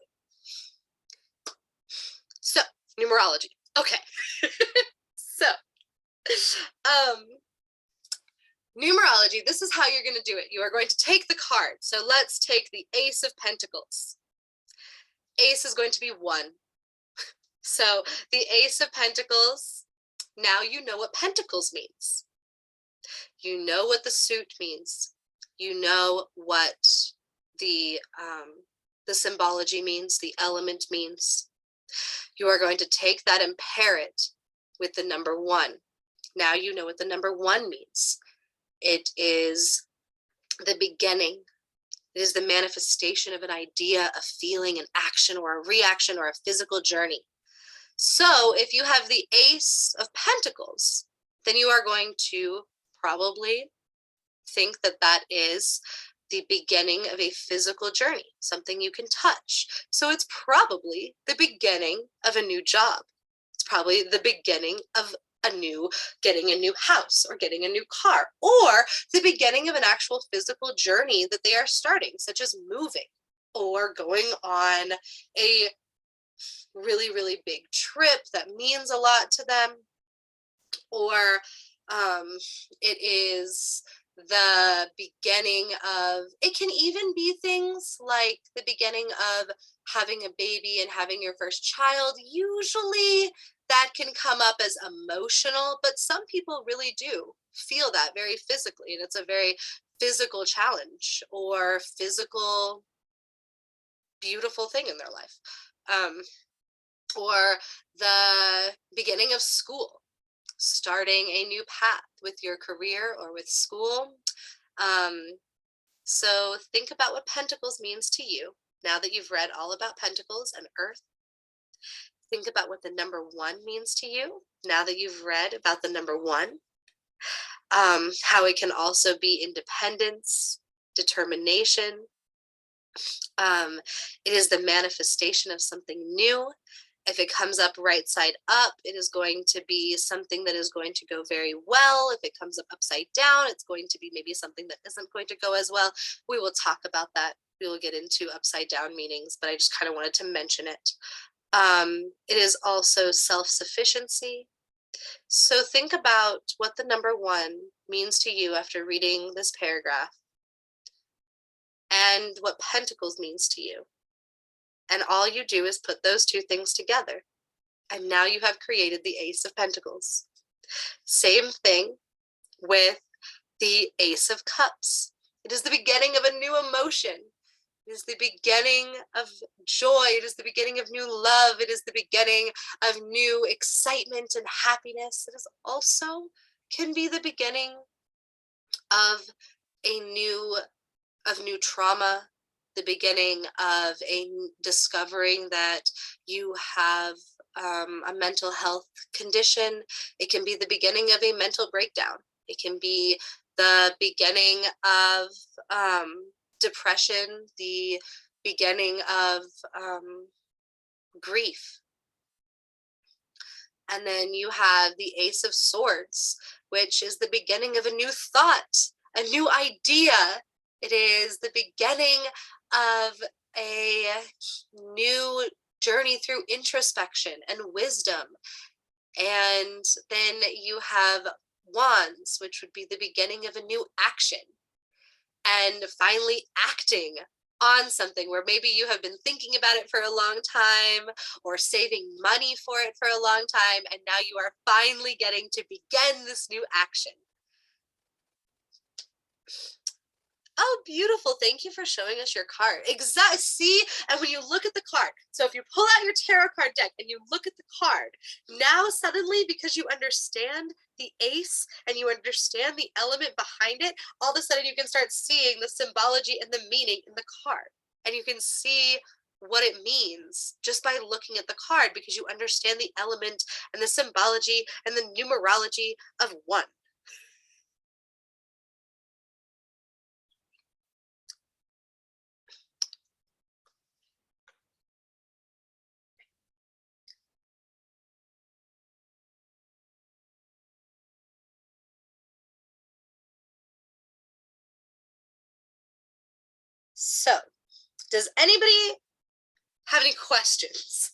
so numerology. Okay. So, numerology, this is how you're going to do it. You are going to take the card. So let's take the Ace of Pentacles. Ace is going to be 1. So the Ace of Pentacles, now you know what Pentacles means. You know what the suit means. You know what the symbology means, the element means. You are going to take that and pair it with the number 1. Now you know what the number 1 means. It is the beginning. It is the manifestation of an idea, a feeling, an action, or a reaction, or a physical journey. So if you have the Ace of Pentacles, then you are going to probably think that that is the beginning of a physical journey, something you can touch. So it's probably the beginning of a new job. It's probably the beginning of getting a new house or getting a new car, or the beginning of an actual physical journey that they are starting, such as moving or going on a really, really big trip that means a lot to them, or it is the beginning of, it can even be things like the beginning of having a baby and having your first child. Usually that can come up as emotional, but some people really do feel that very physically, and it's a very physical challenge or physical beautiful thing in their life. Or the beginning of school, starting a new path with your career or with school. So think about what Pentacles means to you now that you've read all about Pentacles and Earth. Think about what the number 1 means to you now that you've read about the number 1. How it can also be independence, determination. It is the manifestation of something new. If it comes up right side up, it is going to be something that is going to go very well. If it comes up upside down, it's going to be maybe something that isn't going to go as well. We will talk about that. We will get into upside down meanings, but I just kind of wanted to mention it. It is also self-sufficiency. So think about what the number 1 means to you after reading this paragraph, and what Pentacles means to you. And all you do is put those 2 things together. And now you have created the Ace of Pentacles. Same thing with the Ace of Cups. It is the beginning of a new emotion. It is the beginning of joy. It is the beginning of new love. It is the beginning of new excitement and happiness. It is also can be the beginning of a new trauma, the beginning of a discovering that you have a mental health condition. It can be the beginning of a mental breakdown. It can be the beginning of depression, the beginning of grief. And then you have the Ace of Swords, which is the beginning of a new thought, a new idea. It is the beginning of a new journey through introspection and wisdom. And then you have Wands, which would be the beginning of a new action. And finally acting on something where maybe you have been thinking about it for a long time or saving money for it for a long time, and now you are finally getting to begin this new action. Oh, beautiful. Thank you for showing us your card. Exactly. See, and when you look at the card, so if you pull out your tarot card deck and you look at the card, now suddenly, because you understand the ace and you understand the element behind it, all of a sudden you can start seeing the symbology and the meaning in the card. And you can see what it means just by looking at the card because you understand the element and the symbology and the numerology of one. So, does anybody have any questions?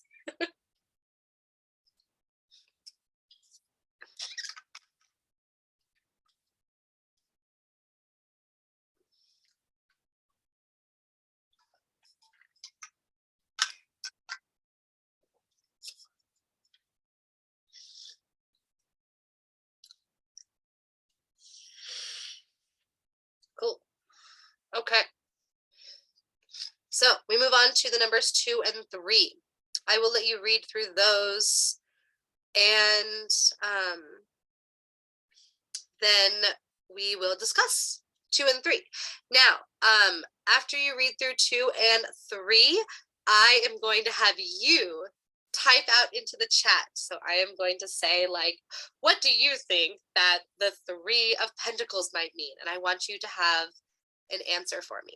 Cool. Okay. So we move on to the numbers 2 and 3. I will let you read through those, and then we will discuss 2 and 3. Now, after you read through 2 and 3, I am going to have you type out into the chat. So I am going to say, like, what do you think that the 3 of Pentacles might mean? And I want you to have an answer for me.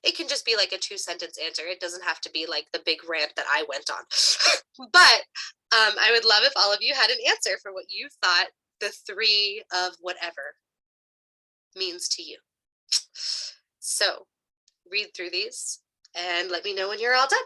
It can just be like a 2-sentence answer. It doesn't have to be like the big rant that I went on. But I would love if all of you had an answer for what you thought the 3 of whatever means to you. So read through these and let me know when you're all done.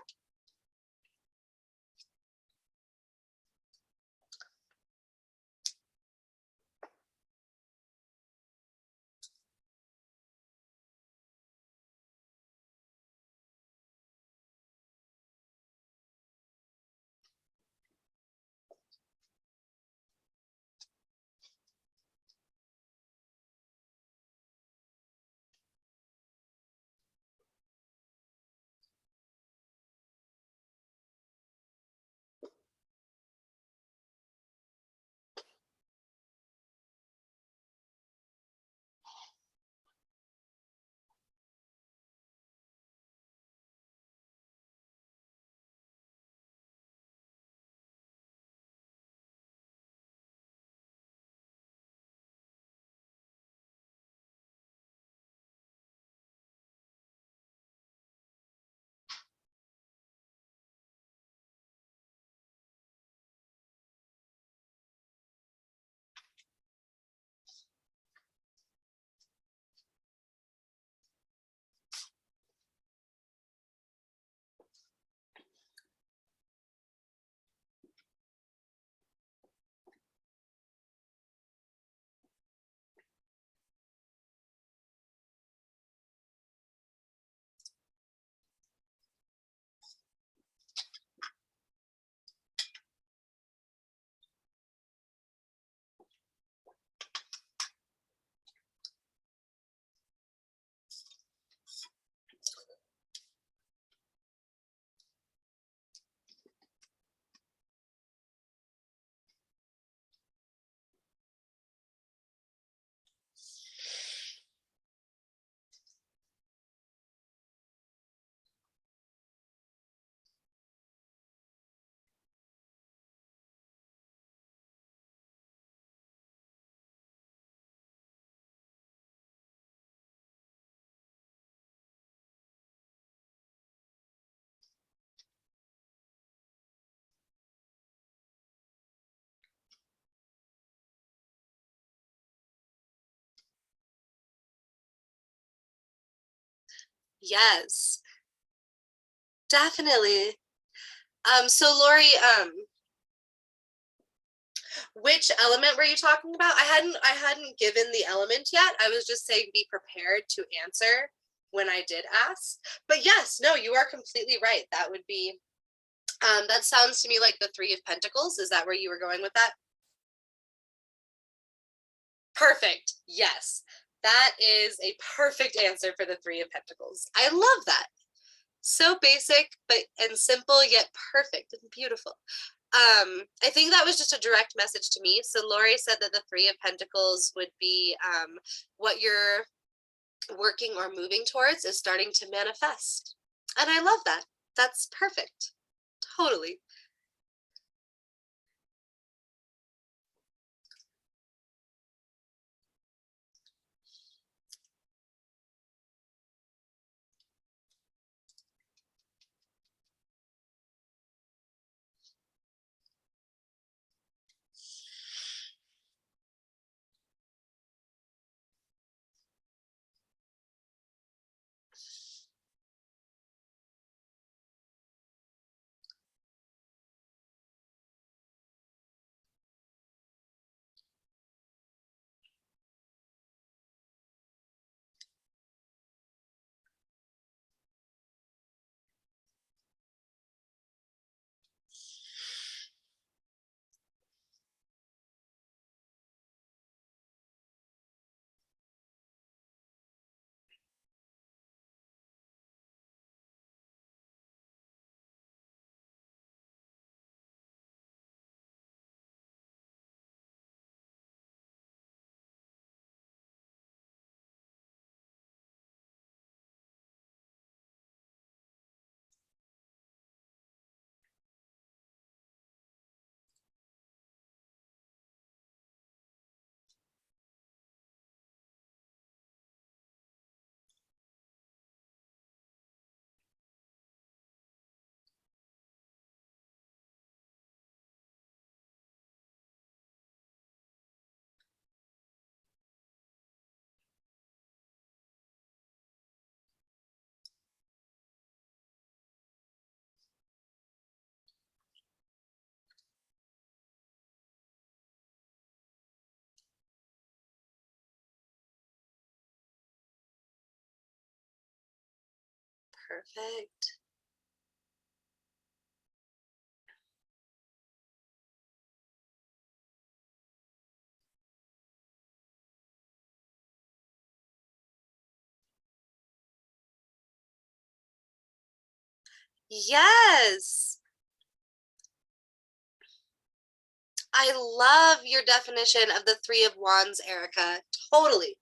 Yes, definitely. So Lori, which element were you talking about? I hadn't given the element yet. I was just saying be prepared to answer when I did ask. But yes, no, you are completely right. That would be that sounds to me like the Three of Pentacles. Is that where you were going with that? Perfect. Yes. That is a perfect answer for the Three of Pentacles. I love that. So basic but and simple yet perfect and beautiful. I think that was just a direct message to me. So Lori said that the Three of Pentacles would be what you're working or moving towards is starting to manifest. And I love that. That's perfect. Totally. Perfect. Yes. I love your definition of the Three of Wands, Erica. Totally.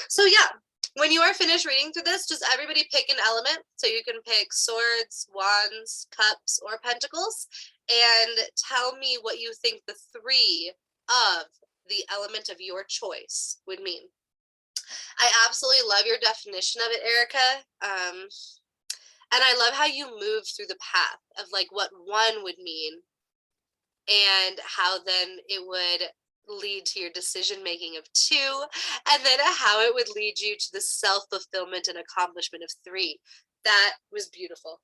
So yeah, when you are finished reading through this, just everybody pick an element. So you can pick swords, wands, cups, or pentacles, and tell me what you think the three of the element of your choice would mean. I absolutely love your definition of it, Erica. And I love how you move through the path of like what one would mean and how then it would lead to your decision making of two, and then how it would lead you to the self fulfillment and accomplishment of three. That was beautiful.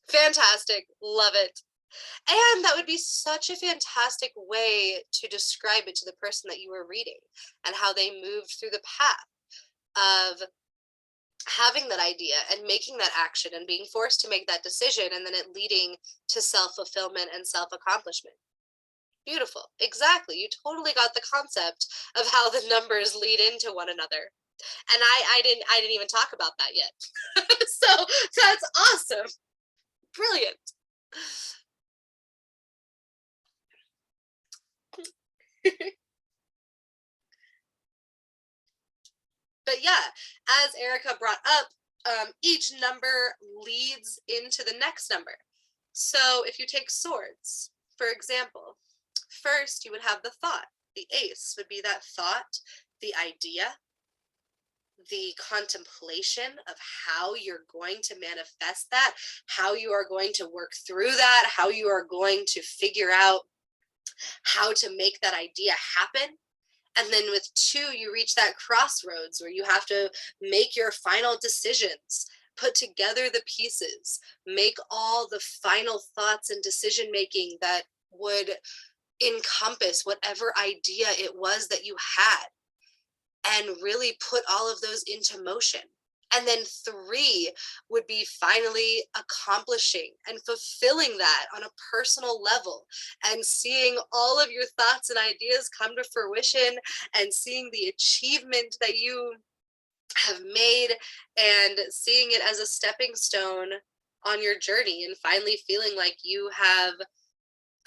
Fantastic. Love it. And that would be such a fantastic way to describe it to the person that you were reading and how they moved through the path of having that idea and making that action and being forced to make that decision and then it leading to self fulfillment and self accomplishment. Beautiful. Exactly. You totally got the concept of how the numbers lead into one another. And I didn't even talk about that yet. So that's awesome. Brilliant. But yeah, as Erica brought up, each number leads into the next number. So if you take swords, for example, first you would have the thought. The ace would be that thought, the idea, the contemplation of how you're going to manifest that, how you are going to work through that, how you are going to figure out how to make that idea happen. And then with 2, you reach that crossroads where you have to make your final decisions, put together the pieces, make all the final thoughts and decision making that would encompass whatever idea it was that you had, and really put all of those into motion. And then 3 would be finally accomplishing and fulfilling that on a personal level, and seeing all of your thoughts and ideas come to fruition, and seeing the achievement that you have made, and seeing it as a stepping stone on your journey, and finally feeling like you have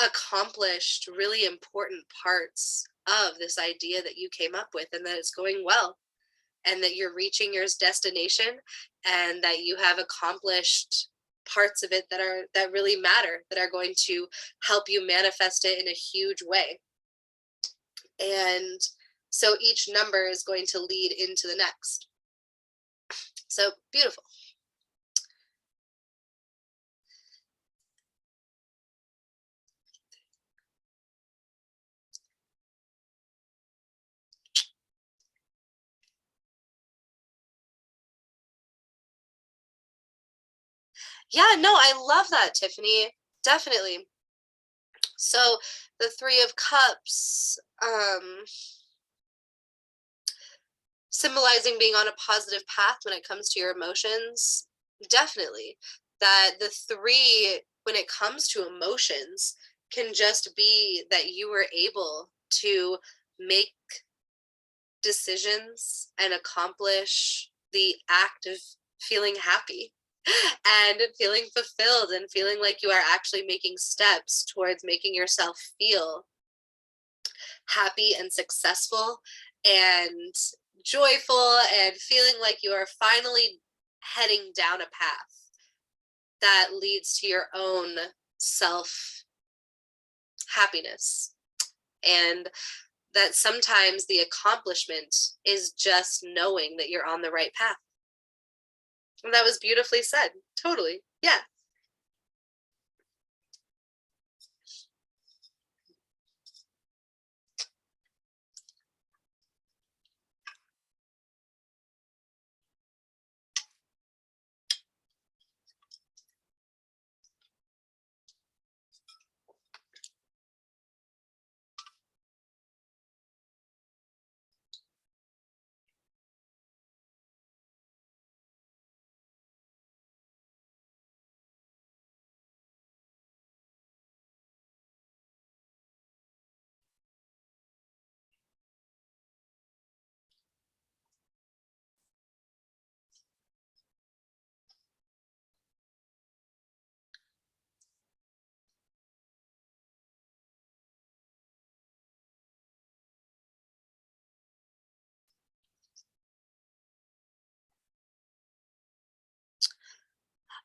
accomplished really important parts of this idea that you came up with, and that it's going well, and that you're reaching your destination, and that you have accomplished parts of it that really matter, that are going to help you manifest it in a huge way. And so each number is going to lead into the next. So beautiful. Yeah, no, I love that, Tiffany. Definitely. So the 3 of Cups, symbolizing being on a positive path when it comes to your emotions. Definitely. That the 3, when it comes to emotions, can just be that you were able to make decisions and accomplish the act of feeling happy and feeling fulfilled, and feeling like you are actually making steps towards making yourself feel happy and successful and joyful, and feeling like you are finally heading down a path that leads to your own self happiness. And that sometimes the accomplishment is just knowing that you're on the right path. And that was beautifully said. Totally. Yeah.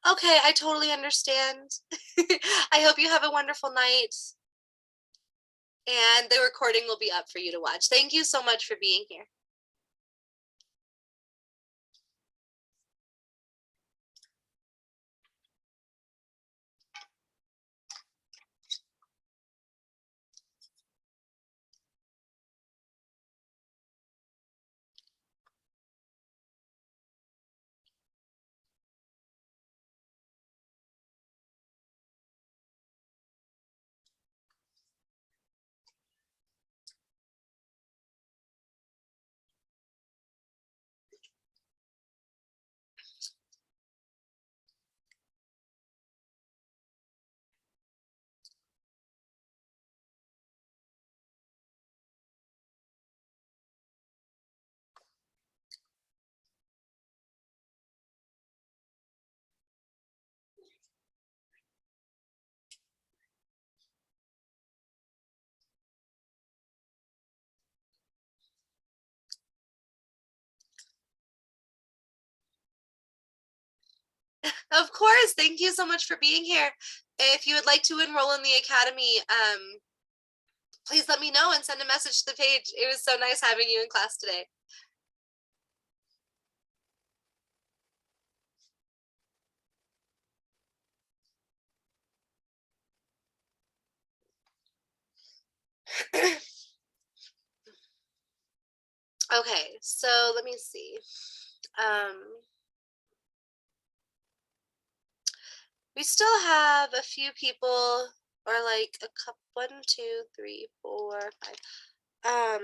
Okay, I totally understand. I hope you have a wonderful night. And the recording will be up for you to watch. Thank you so much for being here. Of course. Thank you so much for being here. If you would like to enroll in the academy, please let me know and send a message to the page. It was so nice having you in class today. Okay, so let me see. We still have a few people, or like a couple, 1, 2, 3, 4, 5.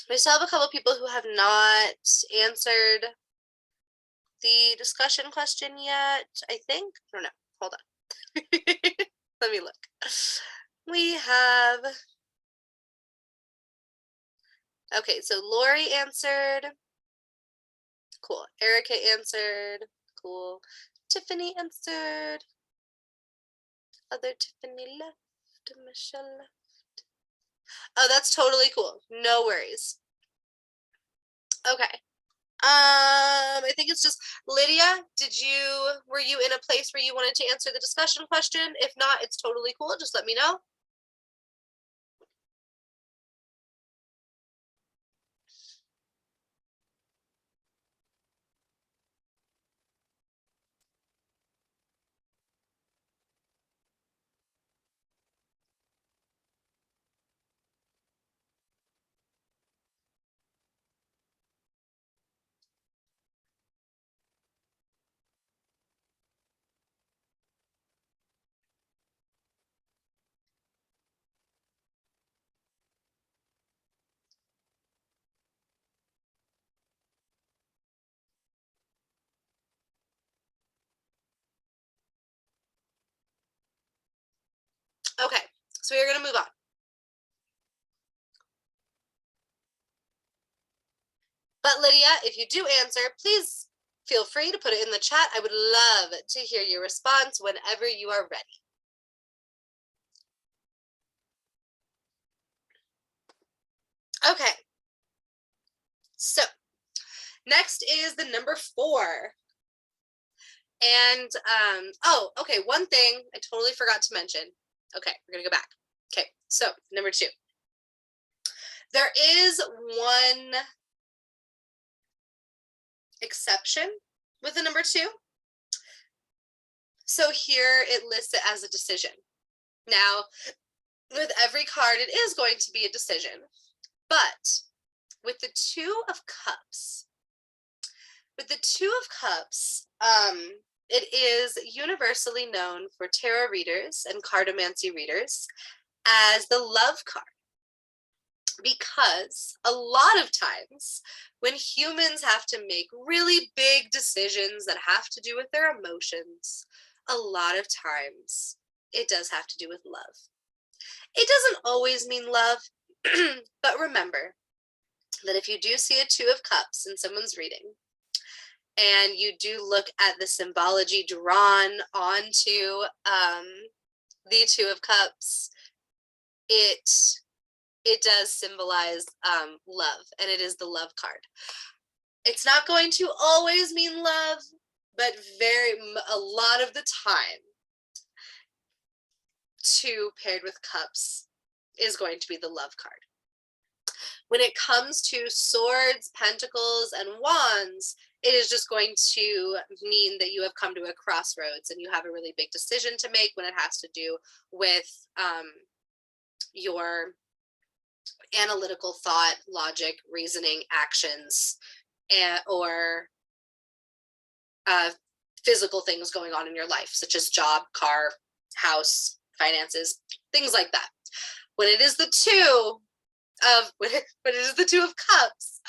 We still have a couple people who have not answered the discussion question yet, I think. I don't know. Hold on. Let me look. We have, okay, so Lori answered. Cool. Erica answered. Cool. Tiffany answered. Other Tiffany left. Michelle left. Oh, that's totally cool. No worries. Okay. I think it's just Lydia. Were you in a place where you wanted to answer the discussion question? If not, it's totally cool. Just let me know. Okay, so we're gonna move on. But Lydia, if you do answer, please feel free to put it in the chat. I would love to hear your response whenever you are ready. Okay. So next is the number 4. And, oh, okay, one thing I totally forgot to mention. Okay, we're gonna go back. Okay, so number 2. There is one exception with the number 2. So here it lists it as a decision. Now, with every card, it is going to be a decision. But with the 2 of Cups, it is universally known for tarot readers and cartomancy readers as the love card. Because a lot of times when humans have to make really big decisions that have to do with their emotions, a lot of times it does have to do with love. It doesn't always mean love, but remember that if you do see a 2 of Cups in someone's reading, and you do look at the symbology drawn onto the 2 of Cups, it does symbolize love, and it is the love card. It's not going to always mean love, but a lot of the time, 2 paired with Cups is going to be the love card. When it comes to swords, pentacles, and wands, it is just going to mean that you have come to a crossroads and you have a really big decision to make when it has to do with your analytical thought, logic, reasoning, actions, or physical things going on in your life, such as job, car, house, finances, things like that. When it is the 2 of Cups,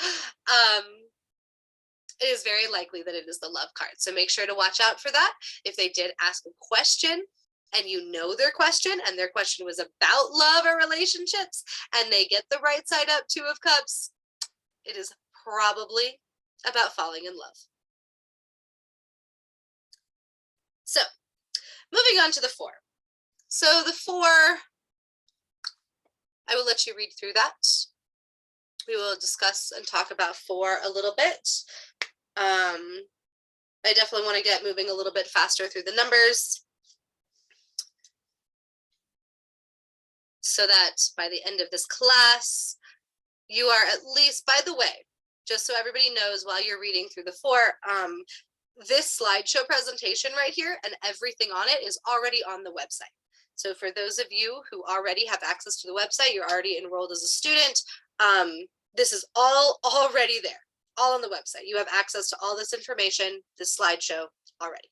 it is very likely that it is the love card. So make sure to watch out for that. If they did ask a question and you know their question, and their question was about love or relationships, and they get the right side up 2 of Cups, it is probably about falling in love. So moving on to the 4. So the 4, I will let you read through that. We will discuss and talk about 4 a little bit. I definitely want to get moving a little bit faster through the numbers so that by the end of this class, you are at least, by the way, just so everybody knows while you're reading through the 4, this slideshow presentation right here and everything on it is already on the website. So for those of you who already have access to the website, you're already enrolled as a student, this is all already there, all on the website. You have access to all this information, this slideshow already.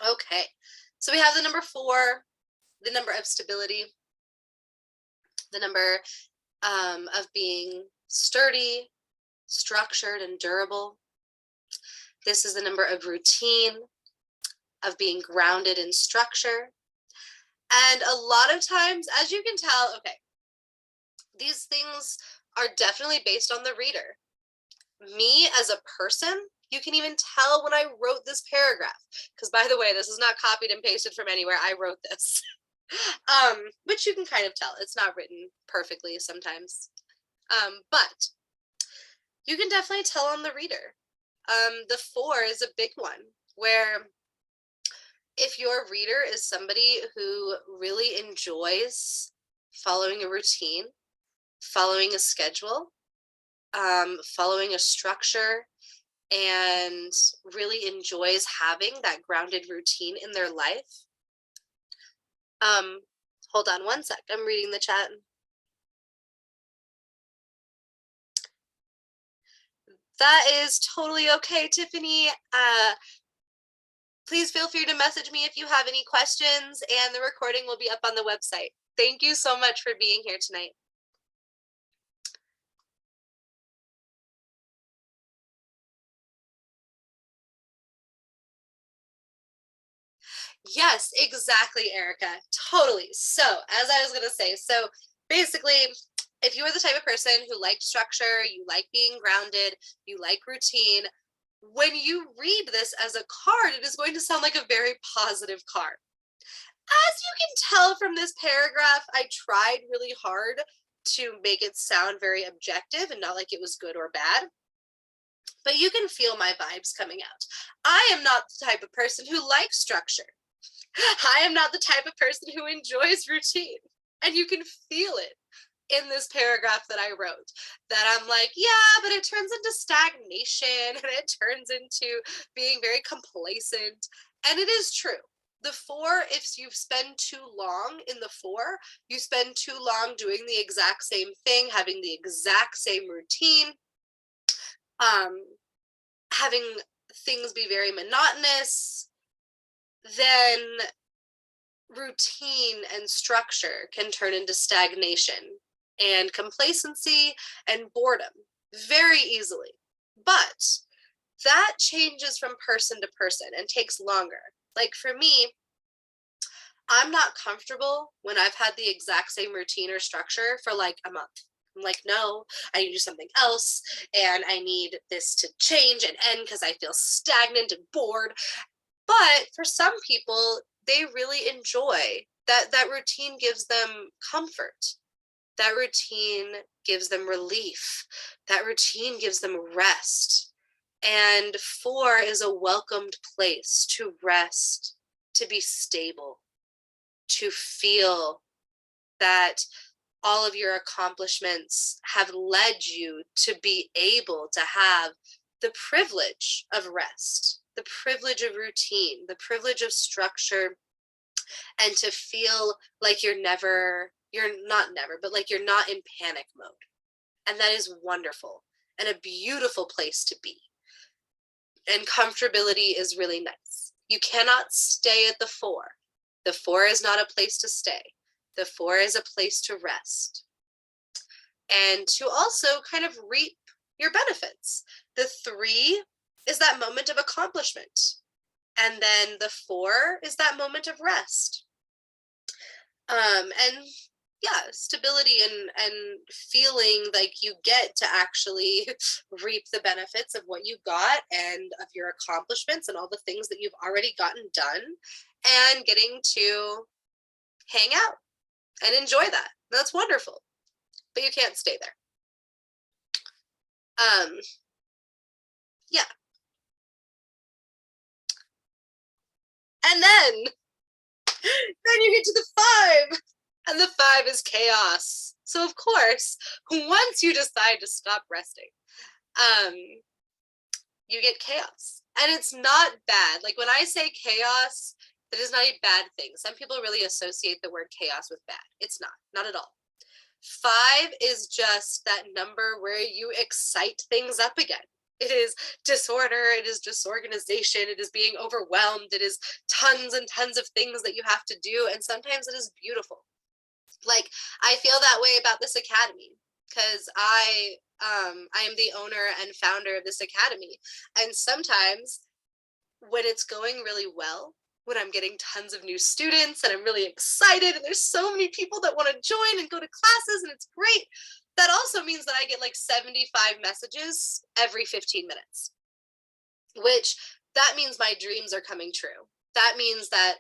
Okay, so we have the number 4, the number of stability, the number of being sturdy, structured, and durable. This is the number of routine, of being grounded in structure. And a lot of times, as you can tell, okay, these things are definitely based on the reader. Me as a person, you can even tell when I wrote this paragraph, because by the way, this is not copied and pasted from anywhere. I wrote this, which you can kind of tell. It's not written perfectly sometimes, but you can definitely tell on the reader. The 4 is a big one, where if your reader is somebody who really enjoys following a routine, following a schedule, following a structure, and really enjoys having that grounded routine in their life. Hold on one sec, I'm reading the chat. That is totally okay, Tiffany. Please feel free to message me if you have any questions, and the recording will be up on the website. Thank you so much for being here tonight. Yes, exactly, Erica. Totally. So, as I was going to say, so basically, if you are the type of person who likes structure, you like being grounded, you like routine, when you read this as a card, it is going to sound like a very positive card. As you can tell from this paragraph, I tried really hard to make it sound very objective and not like it was good or bad. But you can feel my vibes coming out. I am not the type of person who likes structure. I am not the type of person who enjoys routine. And you can feel it in this paragraph that I wrote, that I'm like, yeah, but it turns into stagnation and it turns into being very complacent. And it is true. The 4, if you spend too long in the 4, you spend too long doing the exact same thing, having the exact same routine, having things be very monotonous, then routine and structure can turn into stagnation and complacency and boredom very easily. But that changes from person to person and takes longer. Like for me, I'm not comfortable when I've had the exact same routine or structure for like a month. I'm like, no, I need to do something else. And I need this to change and end because I feel stagnant and bored. But for some people, they really enjoy that routine gives them comfort. That routine gives them relief. That routine gives them rest. And 4 is a welcomed place to rest, to be stable, to feel that all of your accomplishments have led you to be able to have the privilege of rest, the privilege of routine, the privilege of structure, and to feel like you're not in panic mode. And that is wonderful and a beautiful place to be. And comfortability is really nice. You cannot stay at the 4. The 4 is not a place to stay. The 4 is a place to rest and to also kind of reap your benefits. The 3 is that moment of accomplishment. And then the 4 is that moment of rest. And yeah, stability and feeling like you get to actually reap the benefits of what you got and of your accomplishments and all the things that you've already gotten done, and getting to hang out and enjoy that. That's wonderful, but you can't stay there. Yeah. And then you get to the 5, and the 5 is chaos. So of course, once you decide to stop resting, you get chaos. And it's not bad. Like when I say chaos, that is not a bad thing. Some people really associate the word chaos with bad. It's not at all. 5 is just that number where you excite things up again. It is disorder, it is disorganization, it is being overwhelmed, it is tons and tons of things that you have to do, and sometimes it is beautiful. Like I feel that way about this academy because I am the owner and founder of this academy, and sometimes when it's going really well, when I'm getting tons of new students and I'm really excited and there's so many people that want to join and go to classes and it's great, that also means that I get like 75 messages every 15 minutes, which that means my dreams are coming true. That means that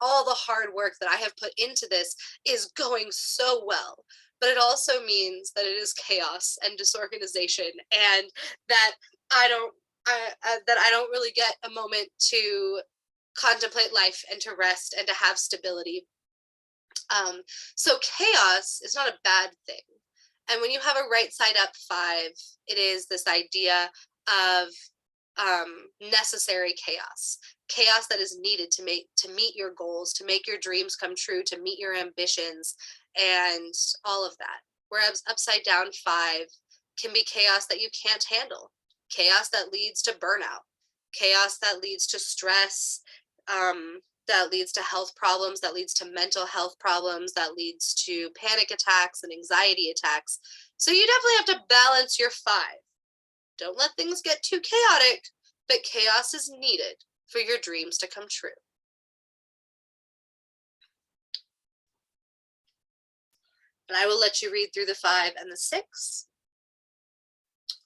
all the hard work that I have put into this is going so well. But it also means that it is chaos and disorganization, and that I don't really get a moment to contemplate life and to rest and to have stability. So chaos is not a bad thing. And when you have a right side up 5, it is this idea of necessary chaos that is needed to meet your goals, to make your dreams come true, to meet your ambitions, and all of that. Whereas upside down 5 can be chaos that you can't handle, chaos that leads to burnout, chaos that leads to stress, that leads to health problems, that leads to mental health problems, that leads to panic attacks and anxiety attacks. So you definitely have to balance your 5. Don't let things get too chaotic, but chaos is needed for your dreams to come true. And I will let you read through the 5 and the 6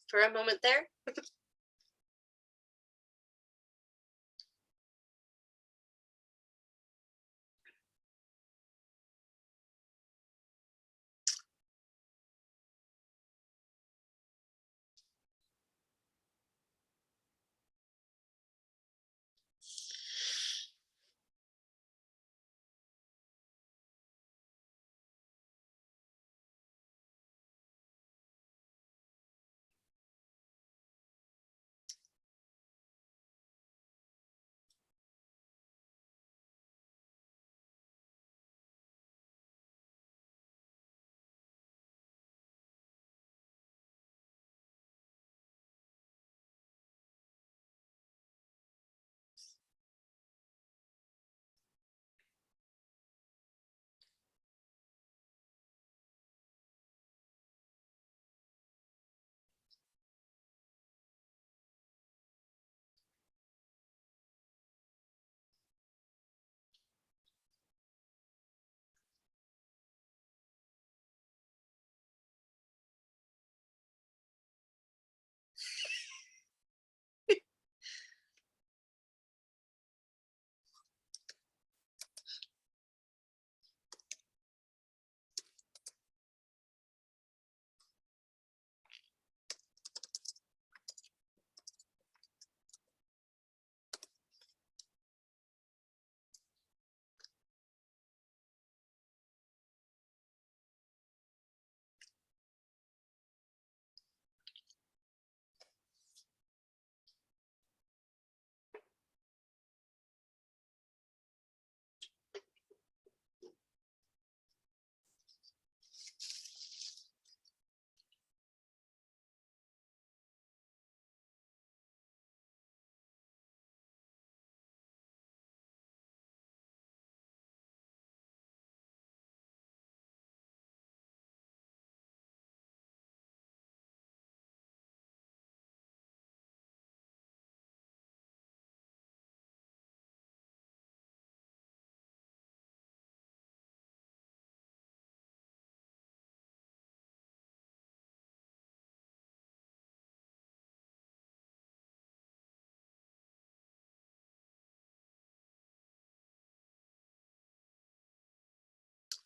for a moment there.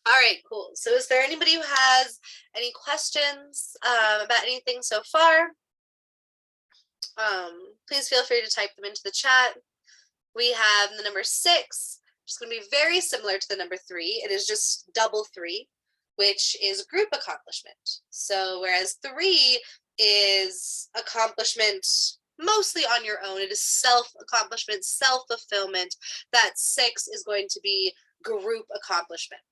All right, cool. So is there anybody who has any questions about anything so far? Please feel free to type them into the chat. We have the number 6, which is going to be very similar to the number 3. It is just double 3, which is group accomplishment. So whereas 3 is accomplishment mostly on your own, it is self-accomplishment, self-fulfillment. That 6 is going to be group accomplishment.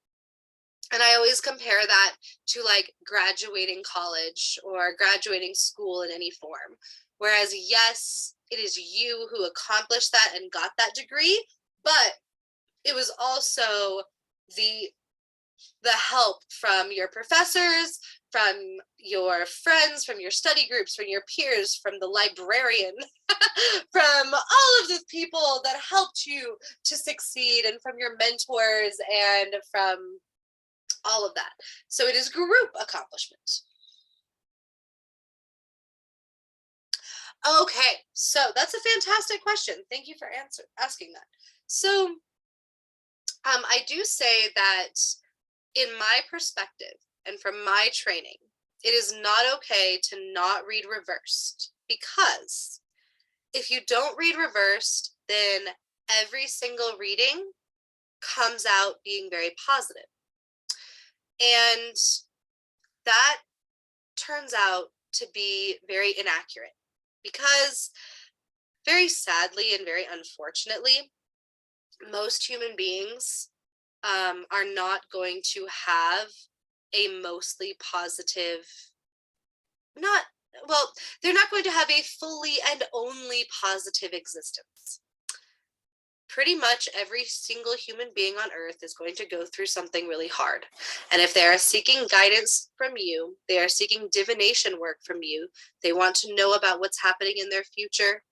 And I always compare that to like graduating college or graduating school in any form. Whereas, yes, it is you who accomplished that and got that degree, but it was also the help from your professors, from your friends, from your study groups, from your peers, from the librarian, from all of the people that helped you to succeed, and from your mentors, and from all of that. So it is group accomplishment. Okay, so that's a fantastic question. Thank you for asking that. So I do say that in my perspective and from my training, it is not okay to not read reversed, because if you don't read reversed, then every single reading comes out being very positive. And that turns out to be very inaccurate, because very sadly and very unfortunately, most human beings are not going to have a mostly positive, not, well, they're not going to have a fully and only positive existence. Pretty much every single human being on earth is going to go through something really hard. And if they are seeking guidance from you, they are seeking divination work from you, they want to know about what's happening in their future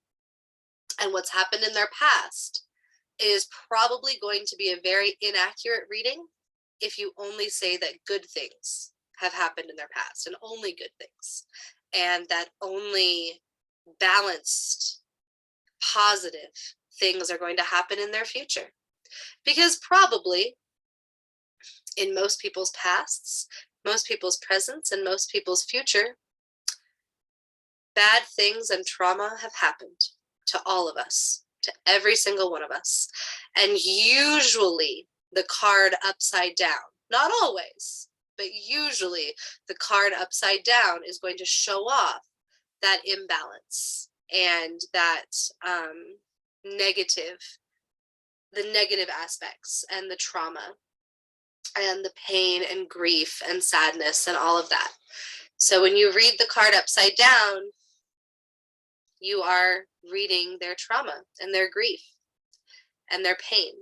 and what's happened in their past, it is probably going to be a very inaccurate reading if you only say that good things have happened in their past, and only good things, and that only balanced, positive things are going to happen in their future. Because probably in most people's pasts, most people's presents, and most people's future, bad things and trauma have happened to all of us, to every single one of us. And usually the card upside down, not always, but usually the card upside down is going to show off that imbalance and that the negative aspects and the trauma and the pain and grief and sadness and all of that. So when you read the card upside down, you are reading their trauma and their grief and their pain.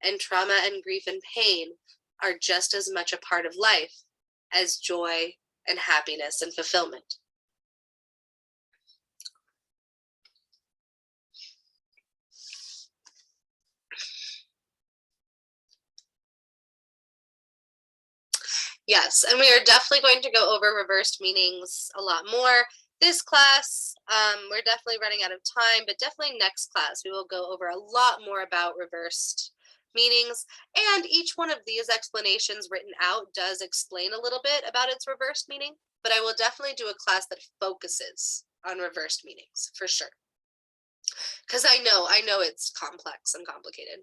And trauma and grief and pain are just as much a part of life as joy and happiness and fulfillment. Yes, and we are definitely going to go over reversed meanings a lot more. This class, we're definitely running out of time, but definitely next class, we will go over a lot more about reversed meanings. And each one of these explanations written out does explain a little bit about its reversed meaning, but I will definitely do a class that focuses on reversed meanings for sure. Because I know it's complex and complicated.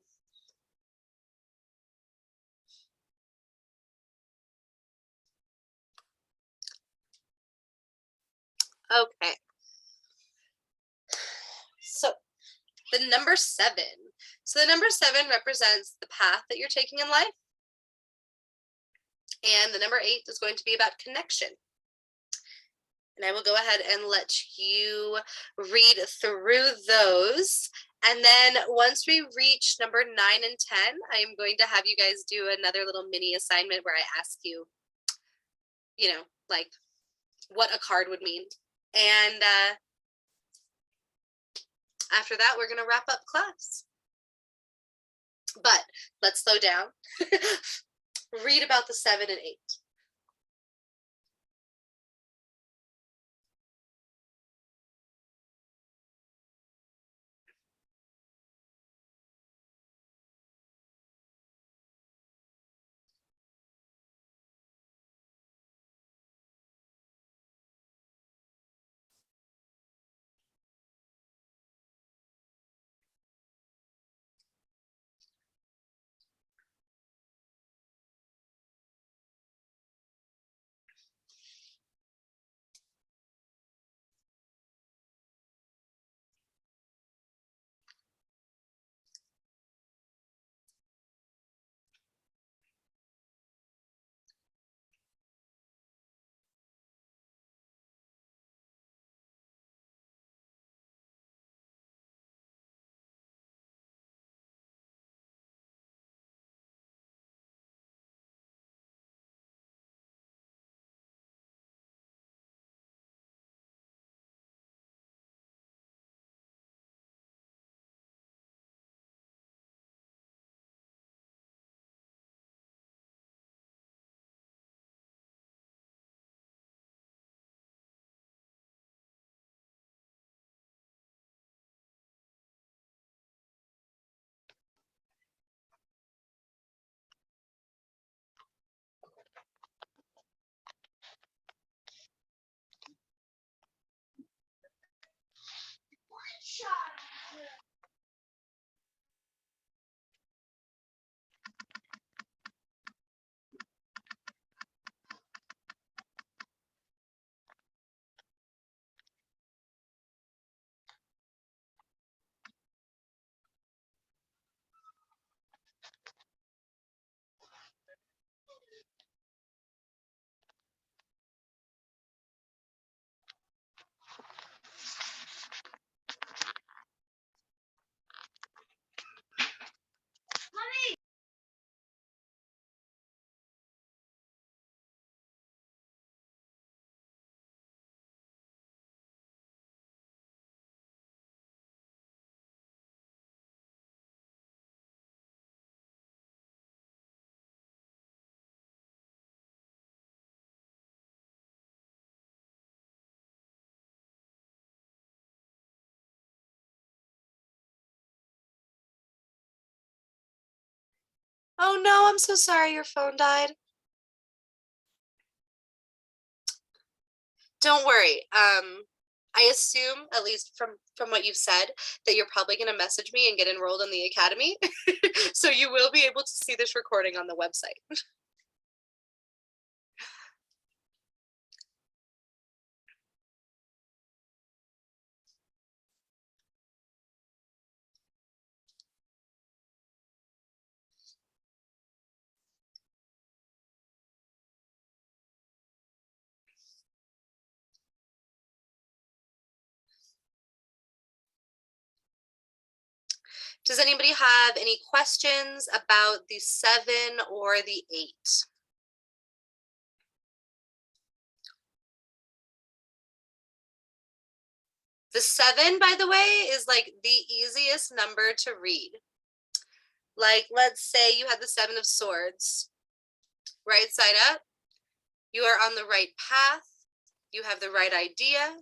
Okay. So the number 7. So the number 7 represents the path that you're taking in life. And the number 8 is going to be about connection. And I will go ahead and let you read through those. And then once we reach number 9 and 10, I am going to have you guys do another little mini assignment where I ask you, like what a card would mean. And after that, we're going to wrap up class. But let's slow down. Read about the 7 and 8. Oh no, I'm so sorry your phone died. Don't worry. I assume, at least from what you've said, that you're probably going to message me and get enrolled in the academy. So you will be able to see this recording on the website. Does anybody have any questions about the 7 or the 8? The 7, by the way, is like the easiest number to read. Like, let's say you had the 7 of Swords, right side up. You are on the right path. You have the right idea.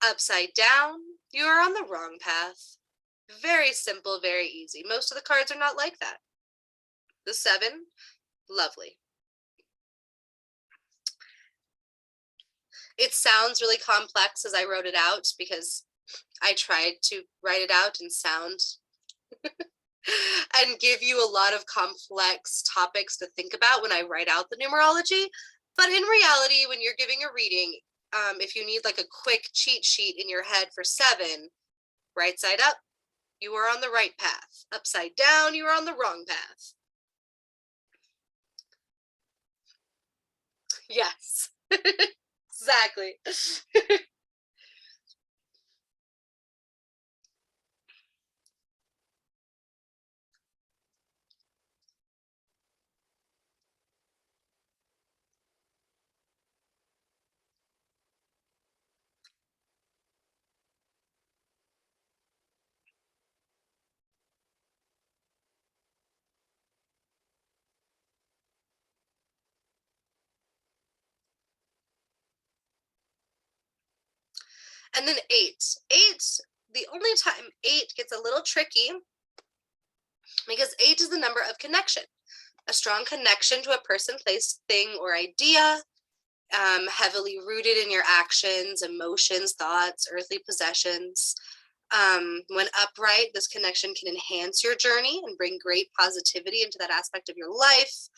Upside down, you are on the wrong path. Very simple, very easy. Most of the cards are not like that. The 7, lovely. It sounds really complex as I wrote it out because I tried to write it out and sound and give you a lot of complex topics to think about when I write out the numerology. But in reality, when you're giving a reading, if you need like a quick cheat sheet in your head for 7, right side up, you are on the right path. Upside down, you are on the wrong path. Yes, exactly. And then 8. 8, the only time 8 gets a little tricky because 8 is the number of connection. A strong connection to a person, place, thing, or idea, heavily rooted in your actions, emotions, thoughts, earthly possessions. When upright, this connection can enhance your journey and bring great positivity into that aspect of your life.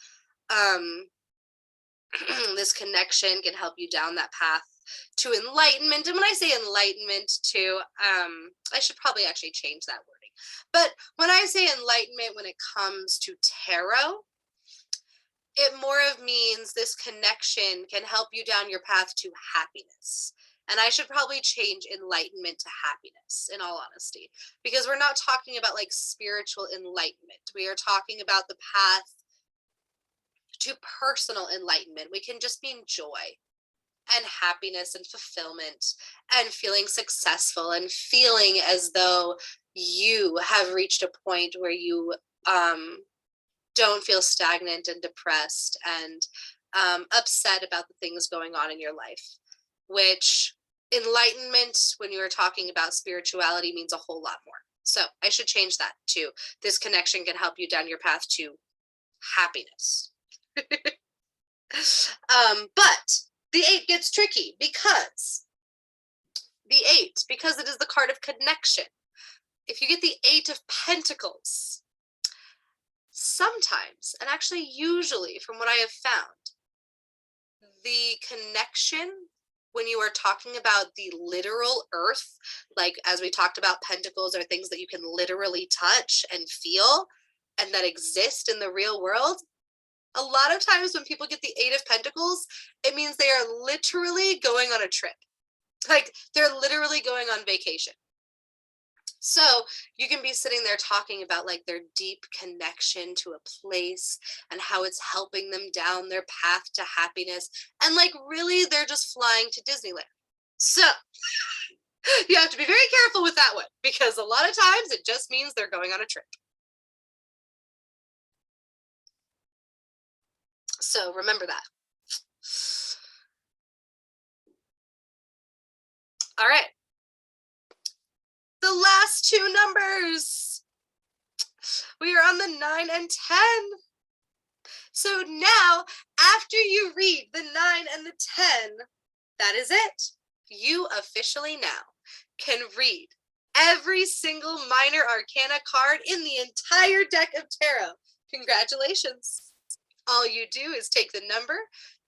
This connection can help you down that path to enlightenment. And when I say enlightenment too, I should probably actually change that wording. But when I say enlightenment, when it comes to tarot, it more of means this connection can help you down your path to happiness. And I should probably change enlightenment to happiness, in all honesty, because we're not talking about like spiritual enlightenment. We are talking about the path to personal enlightenment. We can just mean joy and happiness and fulfillment and feeling successful and feeling as though you have reached a point where you don't feel stagnant and depressed and upset about the things going on in your life, which enlightenment, when you are talking about spirituality, means a whole lot more. So I should change that to this connection can help you down your path to happiness. But the 8 gets tricky because the 8 because it is the card of connection. If you get the 8 of Pentacles, sometimes, and actually usually from what I have found, the connection when you are talking about the literal earth, like as we talked about, pentacles are things that you can literally touch and feel and that exist in the real world. A lot of times when people get the 8 of Pentacles, it means they are literally going on a trip. Like they're literally going on vacation. So you can be sitting there talking about like their deep connection to a place and how it's helping them down their path to happiness. And like really, they're just flying to Disneyland. So you have to be very careful with that one because a lot of times it just means they're going on a trip. So remember that. All right. The last 2 numbers. We are on the 9 and 10. So now, after you read the 9 and the 10, that is it. You officially now can read every single minor arcana card in the entire deck of tarot. Congratulations. All you do is take the number,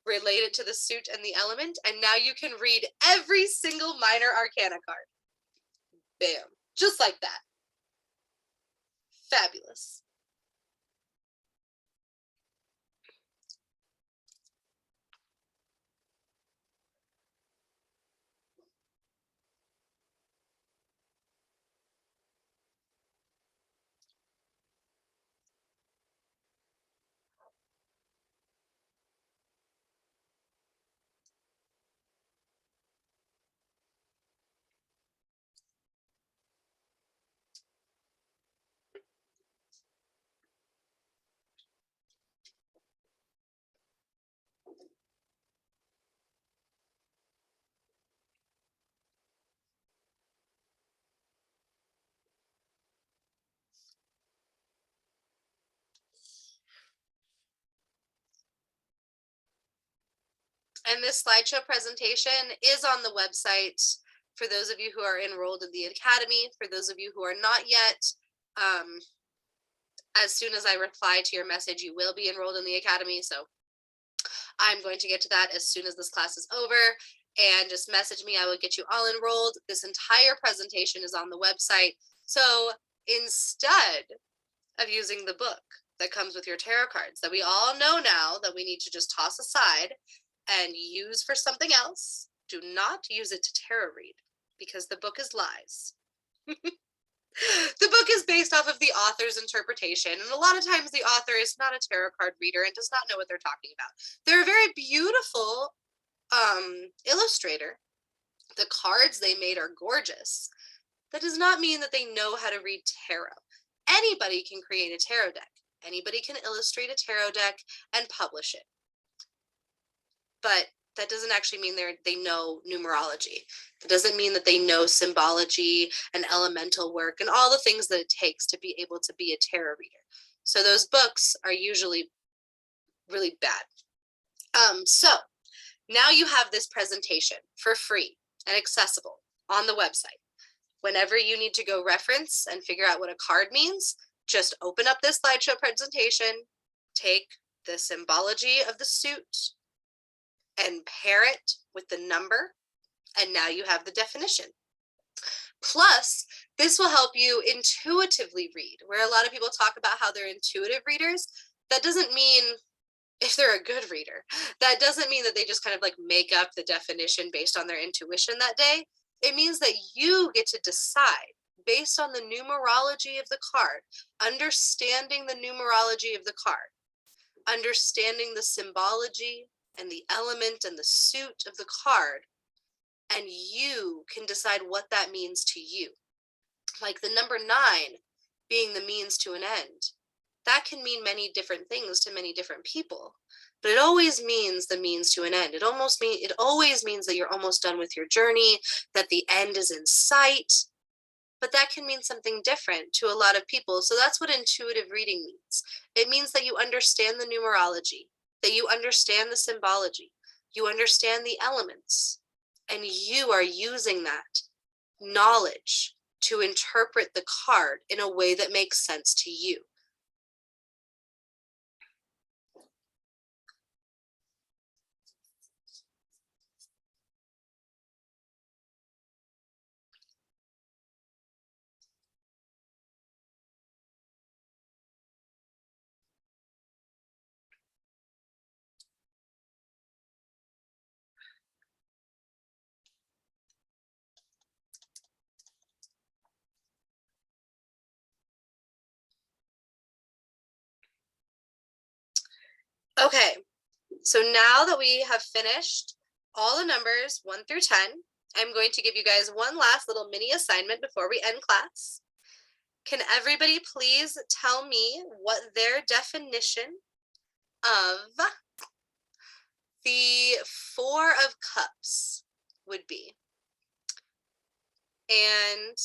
relate it to the suit and the element, and now you can read every single minor arcana card. Bam. Just like that. Fabulous. And this slideshow presentation is on the website for those of you who are enrolled in the Academy. For those of you who are not yet, as soon as I reply to your message, you will be enrolled in the Academy. So I'm going to get to that as soon as this class is over. And just message me, I will get you all enrolled. This entire presentation is on the website. So instead of using the book that comes with your tarot cards that we all know now that we need to just toss aside and use for something else, do not use it to tarot read because the book is lies. The book is based off of the author's interpretation, and a lot of times the author is not a tarot card reader and does not know what they're talking about. They're a very beautiful illustrator. The cards they made are gorgeous. That does not mean that they know how to read tarot. Anybody can create a tarot deck. Anybody can illustrate a tarot deck and publish it. But that doesn't actually mean they know numerology. That doesn't mean that they know symbology and elemental work and all the things that it takes to be able to be a tarot reader. So those books are usually really bad. So now you have this presentation for free and accessible on the website. Whenever you need to go reference and figure out what a card means, just open up this slideshow presentation, take the symbology of the suit, and pair it with the number, and now you have the definition. Plus, this will help you intuitively read, where a lot of people talk about how they're intuitive readers. That doesn't mean if they're a good reader. That doesn't mean that they just kind of like make up the definition based on their intuition that day. It means that you get to decide based on the numerology of the card, understanding the numerology of the card, understanding the symbology and the element and the suit of the card, and you can decide what that means to you. Like the number 9 being the means to an end. That can mean many different things to many different people, but it always means the means to an end. It always means that you're almost done with your journey, that the end is in sight, but that can mean something different to a lot of people. So that's what intuitive reading means. It means that you understand the numerology, that you understand the symbology, you understand the elements, and you are using that knowledge to interpret the card in a way that makes sense to you. Okay, so now that we have finished all the numbers 1 through 10, I'm going to give you guys one last little mini assignment before we end class. Can everybody please tell me what their definition of the Four of Cups would be? And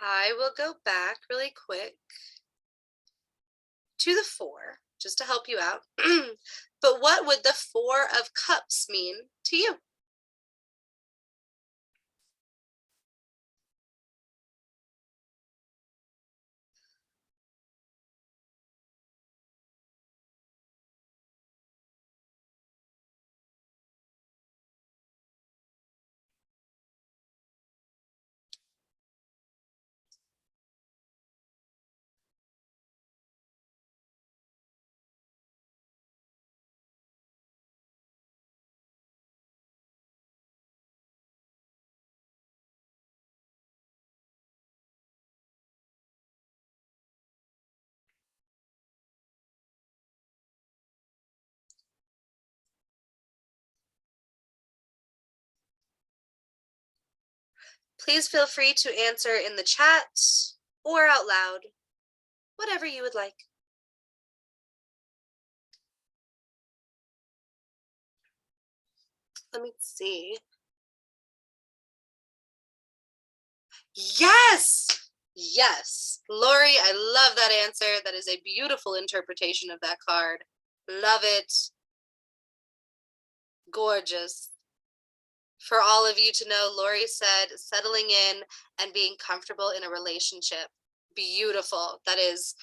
I will go back really quick to the four, just to help you out. But what would the Four of Cups mean to you? Please feel free to answer in the chat or out loud, whatever you would like. Let me see. Yes! Yes. Lori, I love that answer. That is a beautiful interpretation of that card. Love it. Gorgeous. For all of you to know, Lori said settling in and being comfortable in a relationship. Beautiful. That is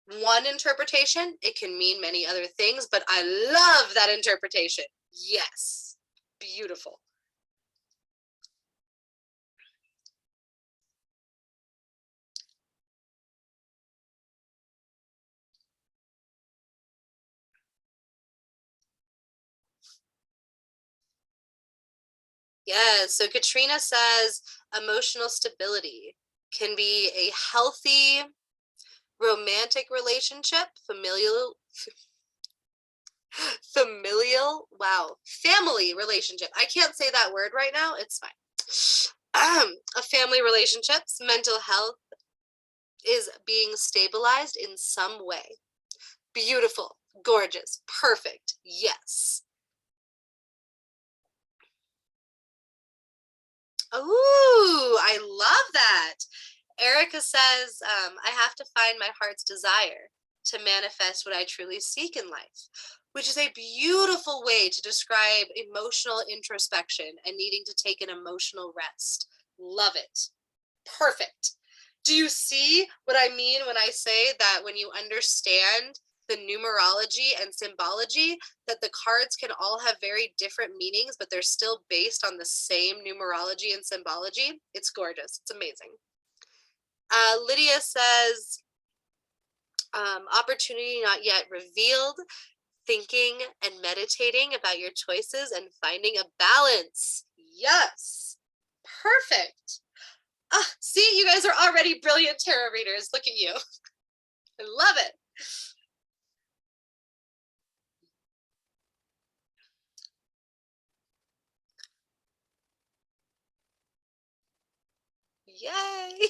one interpretation. It can mean many other things, but I love that interpretation. Yes. Beautiful. Yes. So Katrina says emotional stability can be a healthy romantic relationship, wow, family relationship. I can't say that word right now. It's fine. A family relationships, mental health is being stabilized in some way. Beautiful, gorgeous, perfect. Yes. Ooh, I love that. Erica says, I have to find my heart's desire to manifest what I truly seek in life, which is a beautiful way to describe emotional introspection and needing to take an emotional rest. Love it. Perfect. Do you see what I mean when I say that when you understand the numerology and symbology, that the cards can all have very different meanings, but they're still based on the same numerology and symbology? It's gorgeous. It's amazing. Lydia says, opportunity not yet revealed, thinking and meditating about your choices and finding a balance. Yes. Perfect. See, you guys are already brilliant tarot readers. Look at you. I love it. Yay.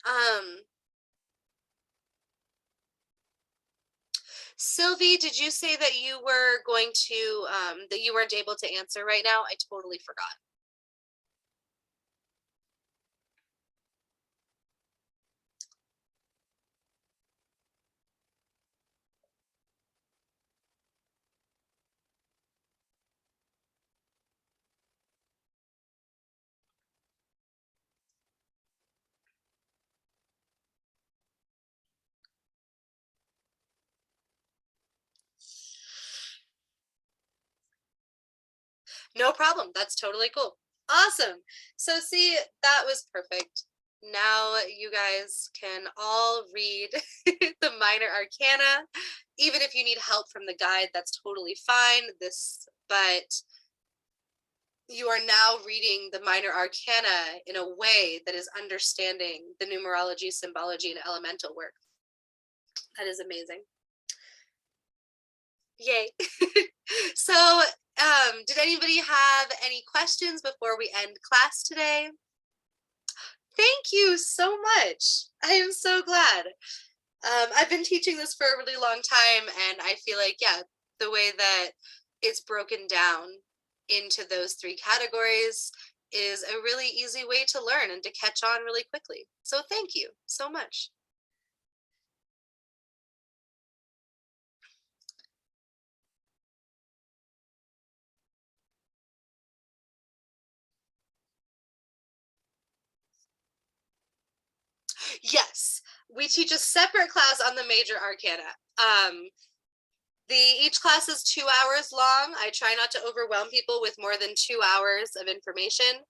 Um, Sylvie, did you say that you were going to, that you weren't able to answer right now? I totally forgot. No problem. That's totally cool. Awesome. So see, that was perfect. Now you guys can all read the minor arcana. Even if you need help from the guide, that's totally fine. But you are now reading the minor arcana in a way that is understanding the numerology, symbology, and elemental work. That is amazing. Yay. So, did anybody have any questions before we end class today? Thank you so much. I am so glad. I've been teaching this for a really long time, and I feel like, yeah, the way that it's broken down into those three categories is a really easy way to learn and to catch on really quickly. So thank you so much. Yes, we teach a separate class on the major arcana. Each class is 2 hours long. I try not to overwhelm people with more than 2 hours of information.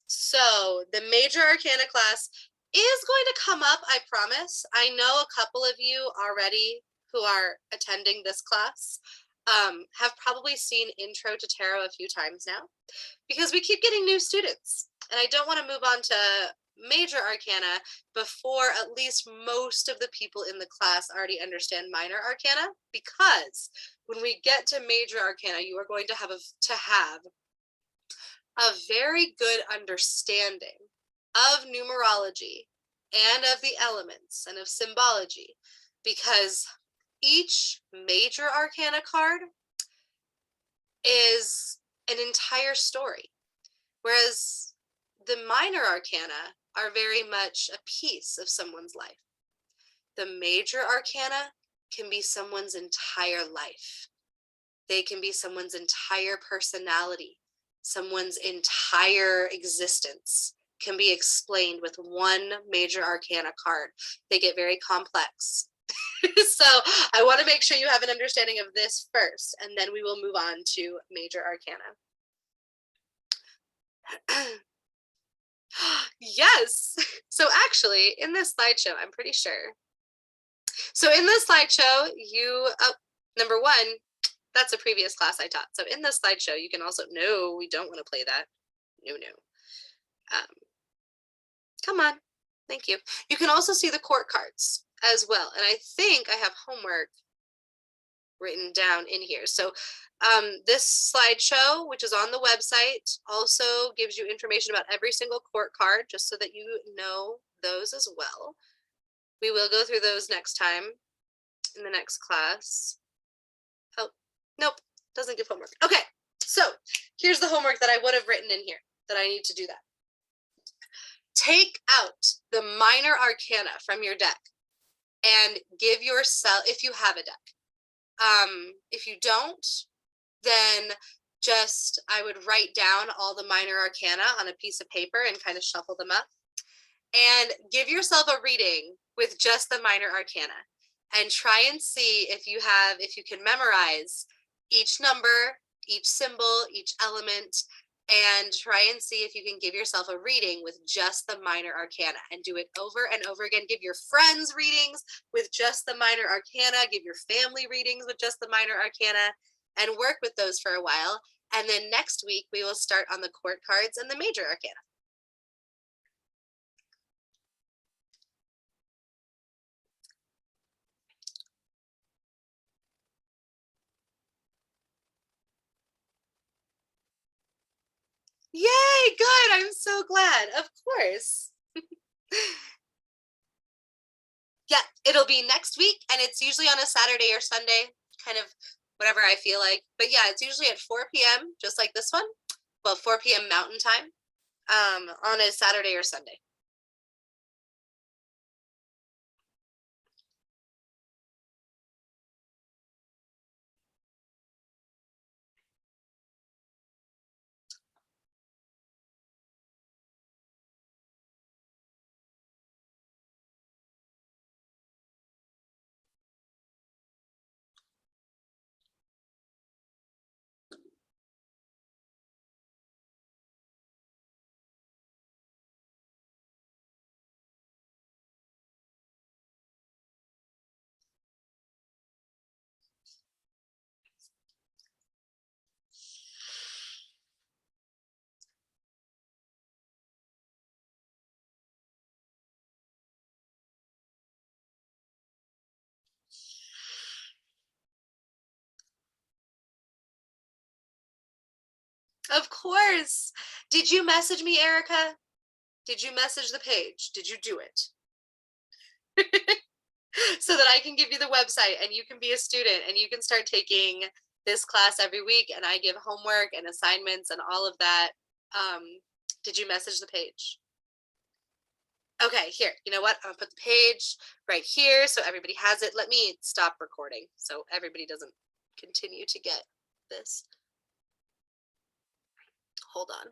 So the major arcana class is going to come up, I promise. I know a couple of you already who are attending this class have probably seen Intro to Tarot a few times now, because we keep getting new students, and I don't want to move on to major arcana before at least most of the people in the class already understand minor arcana, because when we get to major arcana, you are going to have a very good understanding of numerology and of the elements and of symbology, because each major arcana card is an entire story, whereas the minor arcana are very much a piece of someone's life. The major arcana can be someone's entire life. They can be someone's entire personality. Someone's entire existence can be explained with one major arcana card. They get very complex. So I want to make sure you have an understanding of this first, and then we will move on to major arcana. Yes. So actually, in this slideshow, I'm pretty sure. So in this slideshow, number one, that's a previous class I taught. So in this slideshow, you can also, no, we don't want to play that. No. Come on. Thank you. You can also see the court cards as well. And I think I have homework written down in here. So this slideshow, which is on the website, also gives you information about every single court card, just so that you know those as well. We will go through those next time in the next class. Oh, nope, doesn't give homework. Okay, so here's the homework that I would have written in here that I need to do that. Take out the minor arcana from your deck and give yourself, if you have a deck. If you don't, then I would write down all the minor arcana on a piece of paper and kind of shuffle them up, and give yourself a reading with just the minor arcana, and try and see if you can memorize each number, each symbol, each element, and try and see if you can give yourself a reading with just the minor arcana, and do it over and over again. Give your friends readings with just the minor arcana, give your family readings with just the minor arcana, and work with those for a while. And then next week we will start on the court cards and the major arcana. Yay, good. I'm so glad. Of course. Yeah, it'll be next week, and it's usually on a Saturday or Sunday, kind of whatever I feel like. But yeah, it's usually at 4 p.m., just like this one. Well, 4 p.m. Mountain Time, on a Saturday or Sunday. Of course. Did you message me, Erica? Did you message the page? Did you do it? So that I can give you the website and you can be a student and you can start taking this class every week, and I give homework and assignments and all of that. Did you message the page? Okay, here, you know what? I'll put the page right here so everybody has it. Let me stop recording so everybody doesn't continue to get this. Hold on.